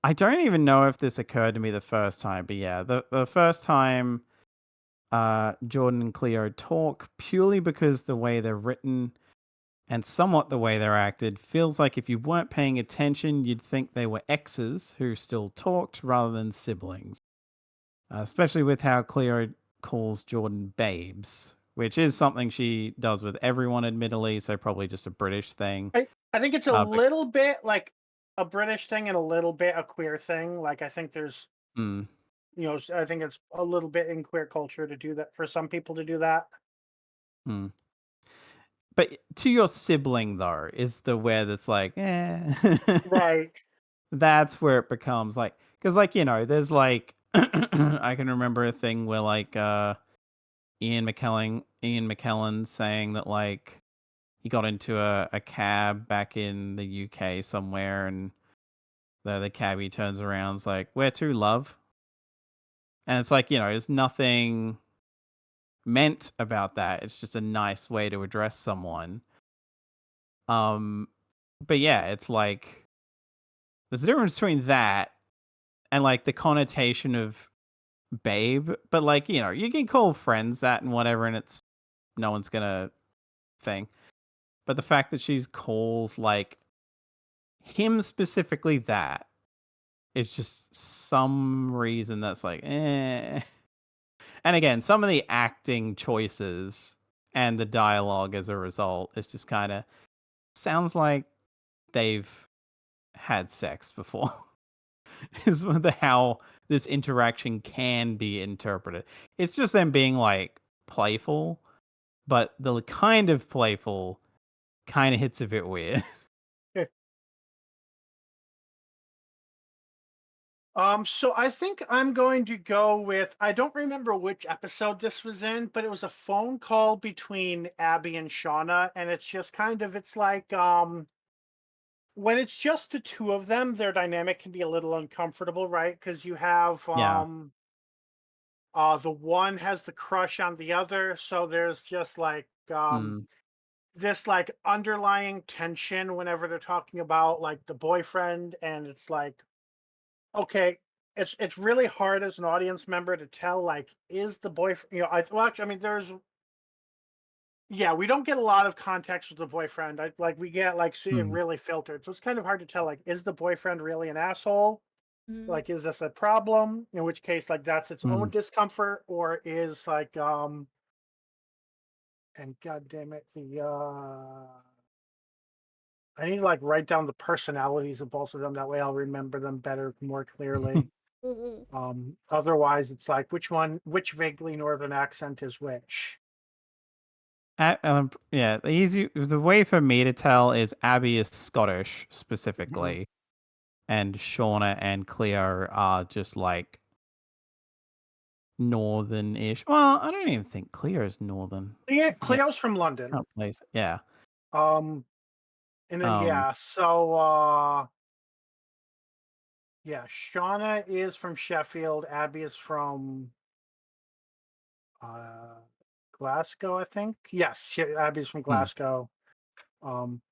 I don't even know if this occurred to me the first time, but yeah, the first time Jordan and Cleo talk, purely because the way they're written and somewhat the way they're acted feels like if you weren't paying attention, you'd think they were exes who still talked rather than siblings. Especially with how Cleo calls Jordan babes, which is something she does with everyone, admittedly, so probably just a British thing. I think it's a But little bit like a British thing and a little bit a queer thing. Like I think there's, mm, I think it's a little bit in queer culture to do that for some people to do that. mm. But to your sibling though is the where that's like, Right. that's where it becomes like, because like there's like I can remember a thing where like Ian McKellen saying that like he got into a cab back in the UK somewhere, and the cabbie turns around and's like, "Where to, love?" And it's like, there's nothing meant about that. It's just a nice way to address someone. Um, but yeah, it's like there's a difference between that and like the connotation of babe, but like, you can call friends that and whatever, and it's no one's gonna thing. But the fact that she calls like him specifically that, it's just some reason that's like, eh. And again, some of the acting choices and the dialogue as a result is just kind of sounds like they've had sex before. Is how this interaction can be interpreted. It's just them being like playful, but the kind of playful kind of hits a bit weird. So I think I'm going to go with, I don't remember which episode this was in, but it was a phone call between Abby and Shauna, and it's just kind of, it's like when it's just the two of them, their dynamic can be a little uncomfortable, right? Because you have Yeah. the one has the crush on the other, so there's just like Mm, this like underlying tension whenever they're talking about like the boyfriend, and it's like, okay, it's really hard as an audience member to tell, like, is the boyfriend, well, actually, I mean, there's, yeah, we don't get a lot of context with the boyfriend. Like, we get like, see it mm, really filtered, so it's kind of hard to tell, like, is the boyfriend really an asshole? Mm. Like, is this a problem? In which case, like, that's its own mm. discomfort, or is like, and god damn it, I need to like write down the personalities of both of them. That way I'll remember them better, more clearly. Mm-mm. Otherwise it's like, which vaguely northern accent is which? Yeah, the way for me to tell is Abby is Scottish Mhm. specifically, and Shauna and Cleo are just like northern-ish. Well, I don't even think Cleo is northern. Yeah, I forget. Cleo's from London. Can't place it. Yeah. Um, and then Um. yeah, so yeah, Shauna is from Sheffield. Abby is from uh Glasgow, I think. Yes, Abby's from Hmm. Glasgow. Um,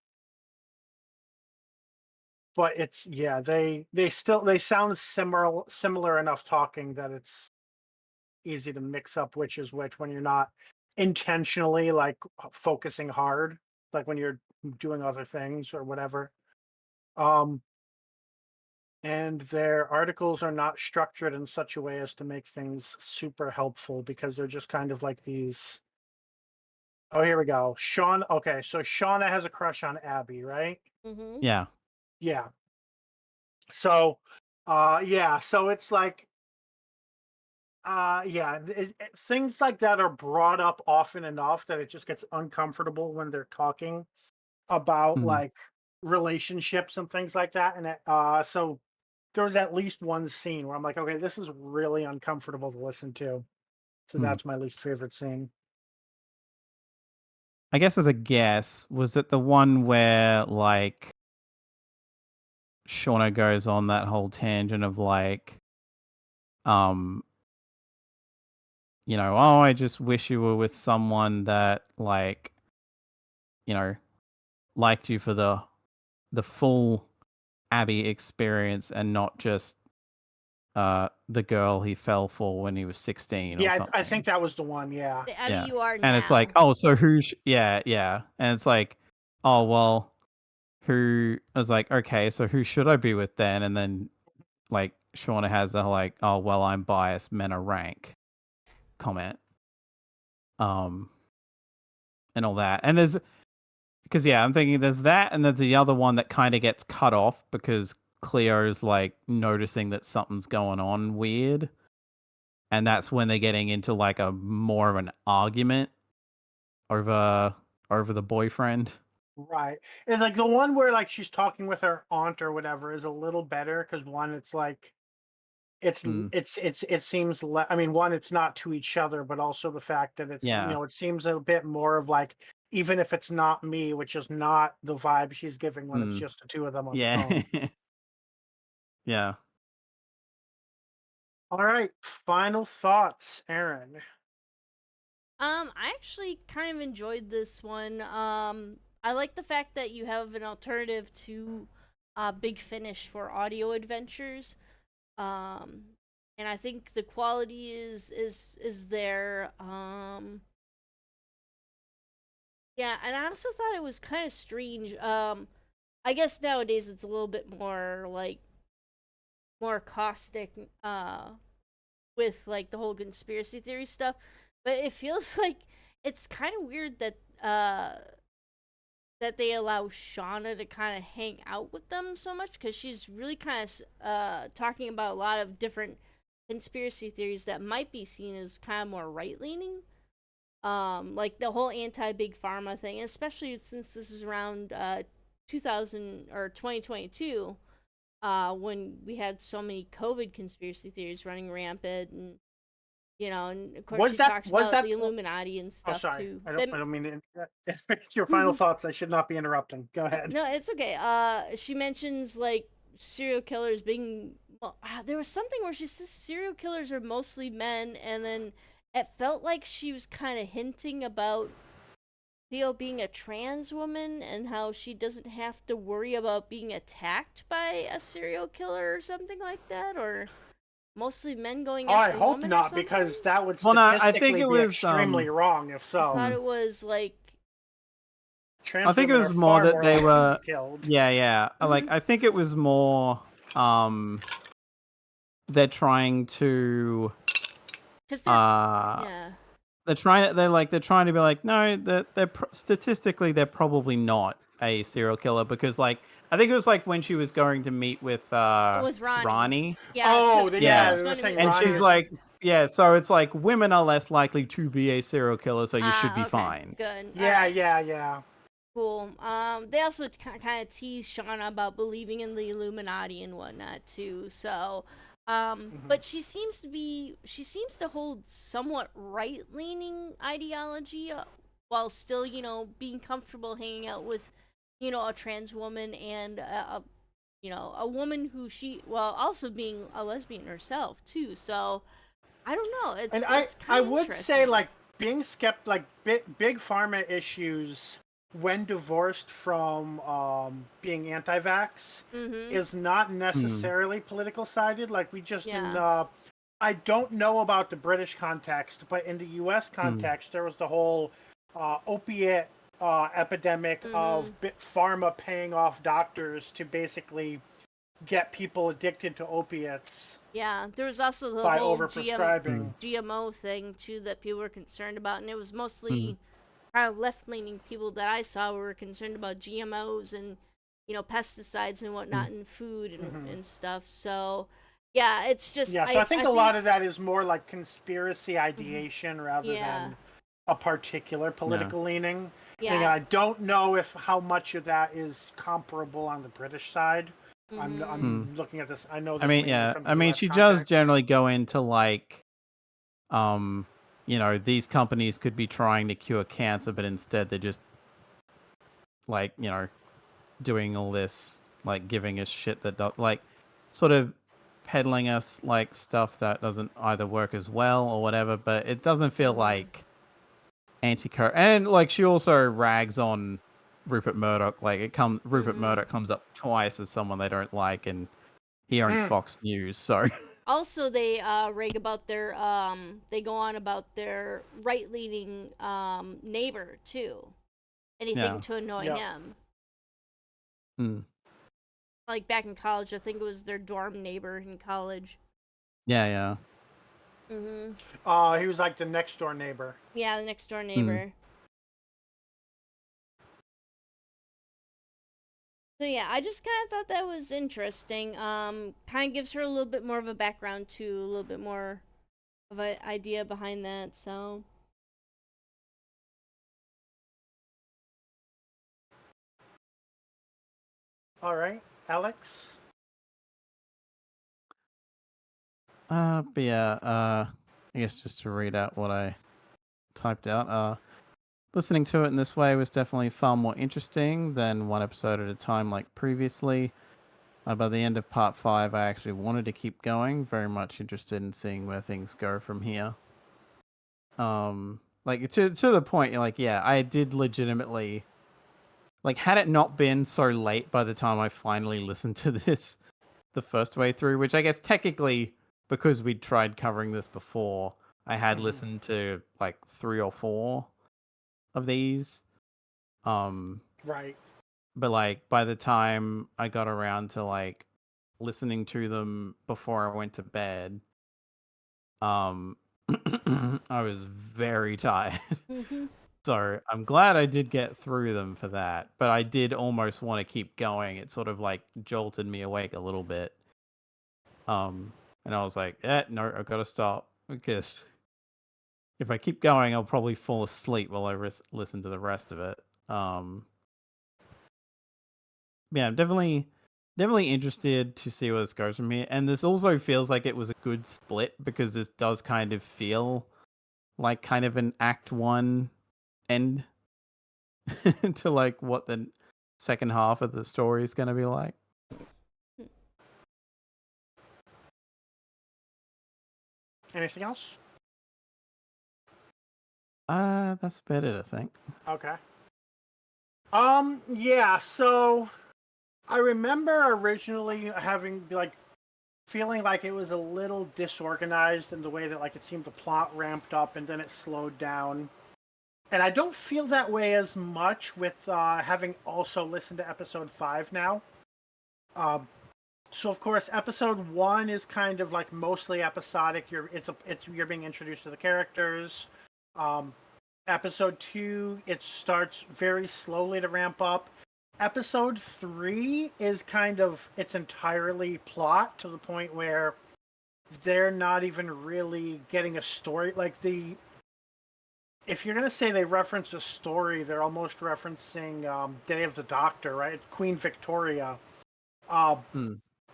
but it's, yeah, they sound similar enough talking that it's easy to mix up which is which when you're not intentionally like focusing hard, like when you're doing other things or whatever. Um, and their articles are not structured in such a way as to make things super helpful, because they're just kind of like these. Oh, here we go. Sean. Okay, so Shauna has a crush on Abby, right? Mm-hmm. Yeah. Yeah. So, yeah. So it's like, yeah, things like that are brought up often enough that it just gets uncomfortable when they're talking about Mm, like relationships and things like that. And so there was at least one scene where I'm like, okay, this is really uncomfortable to listen to. So mm. that's my least favorite scene. I guess as a guess, was it the one where like Shauna goes on that whole tangent of like, um, oh, I just wish you were with someone that like, you know, liked you for the full Abby experience and not just the girl he fell for when he was 16 or Yeah, I think something. that was the one. Yeah. The Abby Yeah. you are And it's like, now. oh, so yeah, yeah. And it's like, oh, well, who I was like, okay, so who should I be with then? And then like Shauna has the like, oh, well, I'm biased, men are rank comment. Um and all that. And there's because yeah, I'm thinking there's that and there's the other one that kind of gets cut off because Cleo's like noticing that something's going on weird. And that's when they're getting into like a more of an argument over the boyfriend. Right. It's like the one where like she's talking with her aunt or whatever is a little better, because one, it's like Mm, it seems I mean, one, it's not to each other, but also the fact that it's, yeah. it seems a bit more of like, even if it's not me, which is not the vibe she's giving when it's Mm, just the two of them on the yeah. phone. Yeah. All right, final thoughts, Aaron. I actually kind of enjoyed this one. I like the fact that you have an alternative to Big Finish for audio adventures. Um, and I think the quality is there. Yeah, and I also thought it was kind of strange. I guess nowadays it's a little bit more like more caustic. With like the whole conspiracy theory stuff, but it feels like it's kind of weird that they allow Shauna to kind of hang out with them so much, because she's really kind of talking about a lot of different conspiracy theories that might be seen as kind of more right leaning. like the whole anti-big pharma thing, especially since this is around 2000 or 2022, when we had so many COVID conspiracy theories running rampant, and and of course she talks was about that? the Illuminati and Oh, stuff sorry. too. I don't mean to. Your final thoughts. I should not be interrupting. Go ahead. No, it's okay. She mentions like serial killers being. Well, there was something where she says serial killers are mostly men, and then it felt like she was kind of hinting about Theo being a trans woman and how she doesn't have to worry about being attacked by a serial killer or something like that, or mostly men going Oh, I after hope women or not, something. because that would Well, no, I think statistically it be was extremely wrong. If I so, thought it was like. I trans think it women are was more far that more they likely to were be killed. yeah. Like I think it was more they're trying to Because uh yeah. they're trying to be like, no, statistically they're probably not a serial killer, because like I think it was like when she was going to meet with With Ronnie. Ronnie. Yeah, Oh, because Quinn Yeah. was they were going to meet saying And Ronnie she's is. Ronnie. like, yeah, so it's like women are less likely to be a serial killer, so you should be Okay, fine. good. All Yeah, right, yeah. cool. They also kind of tease Shauna about believing in the Illuminati and whatnot too. So, Mhm. but she seems to hold somewhat right leaning ideology, while still being comfortable hanging out with a trans woman and a woman who while also being a lesbian herself too. So I don't know. And It's I kind of would say, interesting. like, being like big pharma issues when divorced from being anti-vax Mm-hmm. is not Hmm. necessarily political sided. Like, we just in Yeah. I don't know about the British context, but in the U.S. Hmm. context, there was the whole opiate epidemic of Mm-hmm. big pharma paying off doctors to basically get people addicted to opiates Yeah. There was also the by whole Hmm. overprescribing. GMO thing too that people were concerned about, and it was Hmm. mostly kind of left leaning people that I saw were concerned about GMOs and pesticides and Hmm. whatnot in food and Mhm. and stuff. So yeah, it's just Yeah, so I think I a think lot of that is more like conspiracy mhm. ideation rather Yeah. than a particular Yeah. political leaning. And Yeah. I don't know if how much of that is comparable on the British side. Mm-hmm. Hmm. I'm looking at this. I know I this mean, mainly yeah. from the I mean, U.S. she does context. generally go into like, um, these companies could be trying to cure cancer, but instead they're just like, doing all this, like giving us shit that like, sort of peddling us like stuff that doesn't either work as well or whatever. But it doesn't feel Mm-hmm. like and like she also rags on Rupert Murdoch. Like Rupert Mm-hmm. Murdoch comes up twice as someone they don't like, and he owns Mm, Fox News, so. Also, they rag about their they go on about their right leaning neighbor too. Anything Yeah. to annoy yeah. him. Mm. Like back in college, I think it was their dorm neighbor in college. Yeah, yeah. Mm-hmm. He was like the next door neighbor. Yeah, the next door Mm. neighbor. So yeah, I just kind of thought that was interesting. Kind of gives her a little bit more of a background too, a little bit more of an idea behind that. So All right, Alex. But yeah, I guess just to read out what I typed out. Listening to it in this way was definitely far more interesting than one episode at a time like previously. By the end of part 5, I actually wanted to keep going, very much interested in seeing where things go from here. Like to the point, like, yeah, I did legitimately, like, had it not been so late by the time I finally listened to this the first way through, which I guess technically, because we'd tried covering this before, I had Mhm. listened to like 3 or 4 of these. Um, Right. but like by the time I got around to like listening to them before I went to bed, um, I was very tired. mm-hmm. So I'm glad I did get through them for that, but I did almost want to keep going. It sort of like jolted me awake a little bit. And I was like, no, I gotta stop, because if I keep going, I'll probably fall asleep while I listen to the rest of it. Yeah, I'm definitely interested to see where this goes from here. And this also feels like it was a good split because this does kind of feel like kind of an Act 1 end to like what the second half of the story is going to be like. Anything else? That's about it, I think. Okay. Yeah, so I remember originally having like feeling like it was a little disorganized in the way that like it seemed the plot ramped up and then it slowed down. And I don't feel that way as much with having also listened to episode 5 now. So of course, episode 1 is kind of like mostly episodic. You're being introduced to the characters. Episode 2, it starts very slowly to ramp up. Episode 3 is kind of it's entirely plot to the point where they're not even really getting a story. Like if you're gonna say they reference a story, they're almost referencing Day of the Doctor, right? Queen Victoria,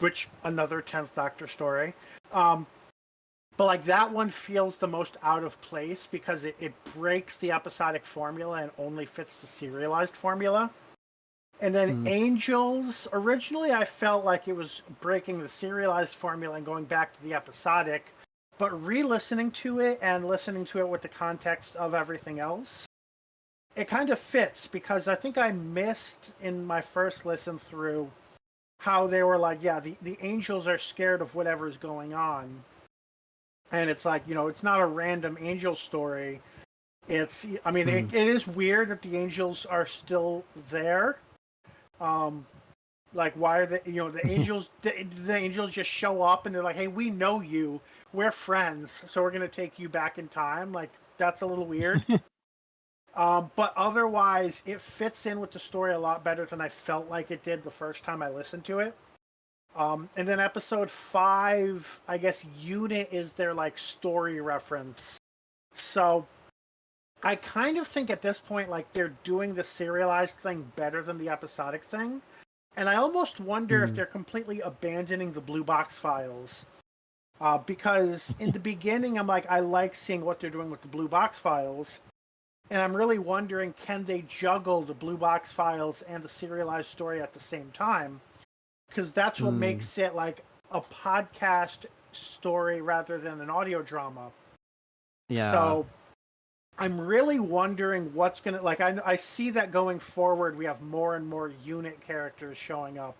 which another 10th Doctor story. But like that one feels the most out of place because it breaks the episodic formula and only fits the serialized formula. And then Angels, originally I felt like it was breaking the serialized formula and going back to the episodic, but re-listening to it and listening to it with the context of everything else, it kind of fits because I think I missed in my first listen through how they were like, yeah, the angels are scared of whatever's going on. And it's like, it's not a random angel story. It is weird that the angels are still there. Like, why are the angels, the angels just show up and they're like, hey, we know you. We're friends. So we're going to take you back in time. Like, that's a little weird. But otherwise, it fits in with the story a lot better than I felt like it did the first time I listened to it. And then episode 5, I guess Unit is their like story reference. So I kind of think at this point like they're doing the serialized thing better than the episodic thing. And I almost wonder if they're completely abandoning the Blue Box Files. Because in the beginning, I'm like, I like seeing what they're doing with the Blue Box Files. And I'm really wondering, can they juggle the Blue Box Files and the serialized story at the same time? Because that's what makes it like a podcast story rather than an audio drama. Yeah. So I'm really wondering what's going to, like, I see that going forward, we have more and more unit characters showing up.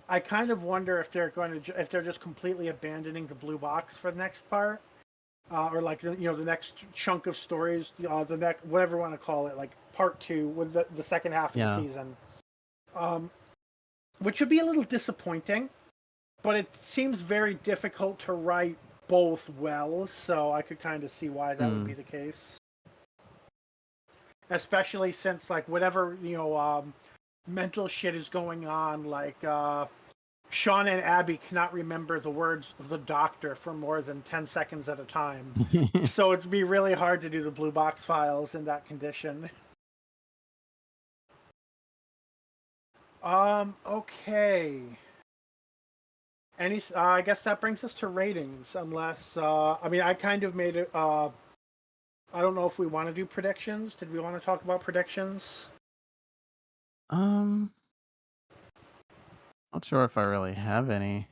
I kind of wonder if if they're just completely abandoning the blue box for the next part. Or like, the next chunk of stories, the next, whatever you want to call it, like part 2 with the second half of the season. Which would be a little disappointing, but it seems very difficult to write both well, so I could kind of see why that would be the case. Especially since, like, whatever, mental shit is going on, like, Sean and Abby cannot remember the words "the doctor" for more than 10 seconds at a time. So it'd be really hard to do the Blue Box Files in that condition. Okay. I guess that brings us to ratings, unless, I kind of made it, I don't know if we want to do predictions. Did we want to talk about predictions? Not sure if I really have any.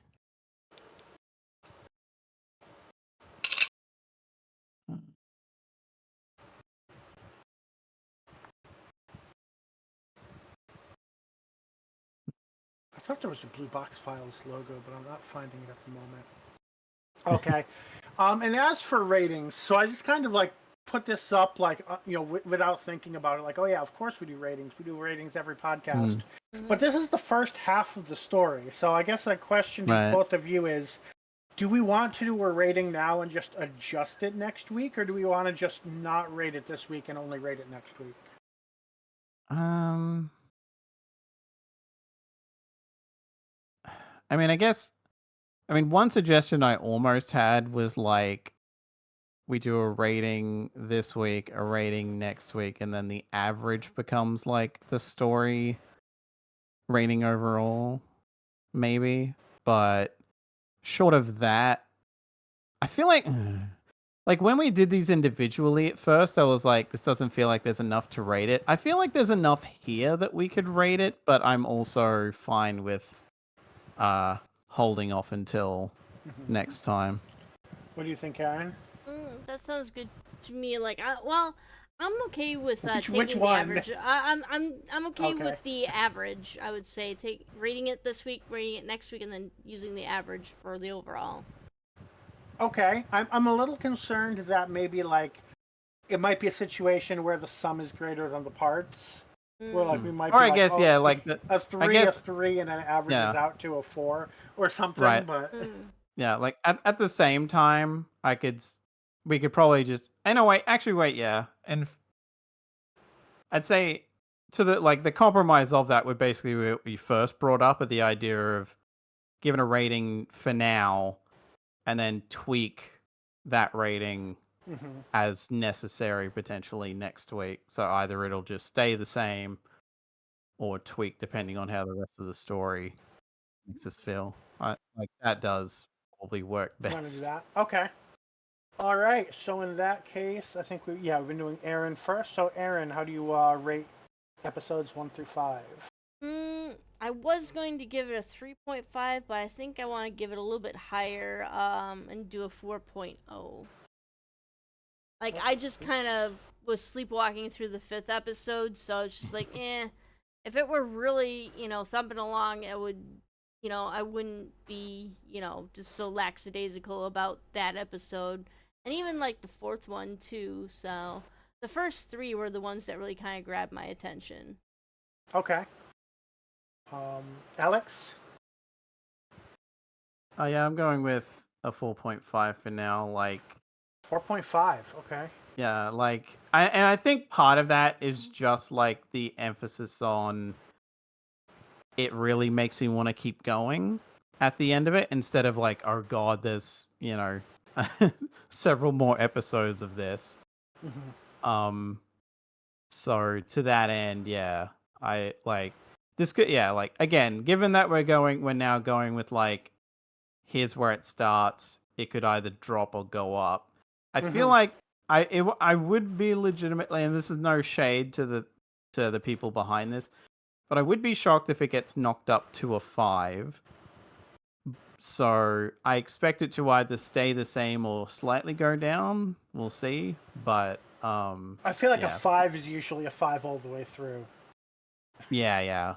I thought there was a Blue Box Files logo, but I'm not finding it at the moment. Okay. And as for ratings, so I just kind of like put this up like, without thinking about it. Like, oh yeah, of course we do ratings. We do ratings every podcast. But this is the first half of the story. So I guess a question to both of you is, do we want to do a rating now and just adjust it next week? Or do we want to just not rate it this week and only rate it next week? I mean, one suggestion I almost had was like we do a rating this week, a rating next week, and then the average becomes like the story rating overall, maybe. But short of that, I feel like when we did these individually at first, I was like, this doesn't feel like there's enough to rate it. I feel like there's enough here that we could rate it, but I'm also fine with holding off until next time. What do you think, Aaron? That sounds good to me. Like, I'm okay with Which taking the one? average. I'm okay Okay. with the average. I would say rating it this week, rating it next week, and then using the average for the overall. Okay, I'm a little concerned that maybe like it might be a situation where the sum is greater than the parts. Where like we might Or be I like, guess, oh, yeah, like a three, and then it averages out to a 4 or something. Right. But Yeah, like at the same time, we could probably just. No, wait, actually, wait, yeah, and I'd say to the compromise of that would basically be what we first brought up at the idea of giving a rating for now, and then tweak that rating as necessary potentially next week. So either it'll just stay the same or tweak depending on how the rest of the story makes us feel. Like that does probably work want to do best. that? Okay. All right. So in that case, I think we've been doing Aaron first. So Aaron, how do you rate episodes 1 through 5? I was going to give it a 3.5, but I think I want to give it a little bit higher, and do a 4.0. Like, I just kind of was sleepwalking through the 5th episode, so it's just like, if it were really, thumping along, it would, I wouldn't be, just so lackadaisical about that episode. And even, like, the 4th one, too, so the first 3 were the ones that really kind of grabbed my attention. Okay. Alex? Oh yeah, I'm going with a 4.5 for now. Like 4.5. Okay. yeah, like I think part of that is just like the emphasis on it really makes me want to keep going at the end of it instead of like, oh god, there's, several more episodes of this. So to that end, yeah, I like this could like again, given that we're now going with like here's where it starts, it could either drop or go up. I feel like I would be legitimately, and this is no shade to the people behind this, but I would be shocked if it gets knocked up to a 5. So I expect it to either stay the same or slightly go down. We'll see, but I feel like a 5 is usually a 5 all the way through. Yeah.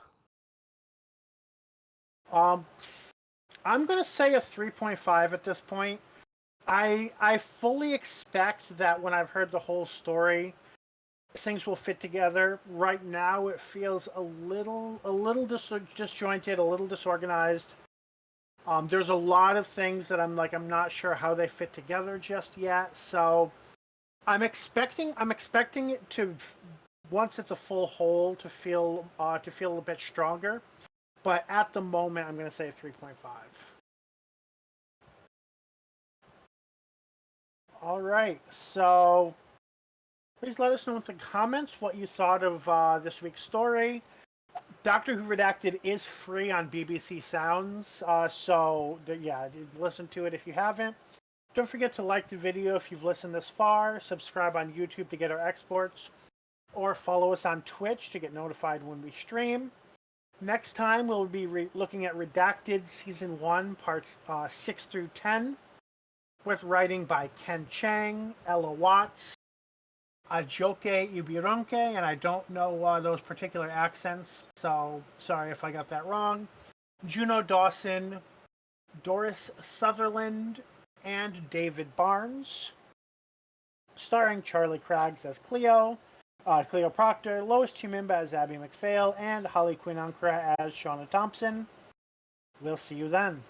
I'm gonna say a 3.5 at this point. I fully expect that when I've heard the whole story, things will fit together. Right now, it feels a little disjointed, a little disorganized. There's a lot of things that I'm not sure how they fit together just yet. So I'm expecting it to, once it's a full whole, to feel a bit stronger. But at the moment, I'm going to say 3.5. All right, so please let us know in the comments what you thought of this week's story. Doctor Who Redacted is free on BBC Sounds, so listen to it if you haven't. Don't forget to like the video if you've listened this far, subscribe on YouTube to get our exports, or follow us on Twitch to get notified when we stream. Next time, we'll be looking at Redacted Season 1, Parts 6 through 10, with writing by Ken Chang, Ella Watts, Ajoke Ibironke, and I don't know those particular accents, so sorry if I got that wrong, Juno Dawson, Doris Sutherland, and David Barnes, starring Charlie Craggs as Cleo, Cleo Proctor, Lois Chimimba as Abby McPhail, and Holly Quin-Ankrah as Shauna Thompson. We'll see you then.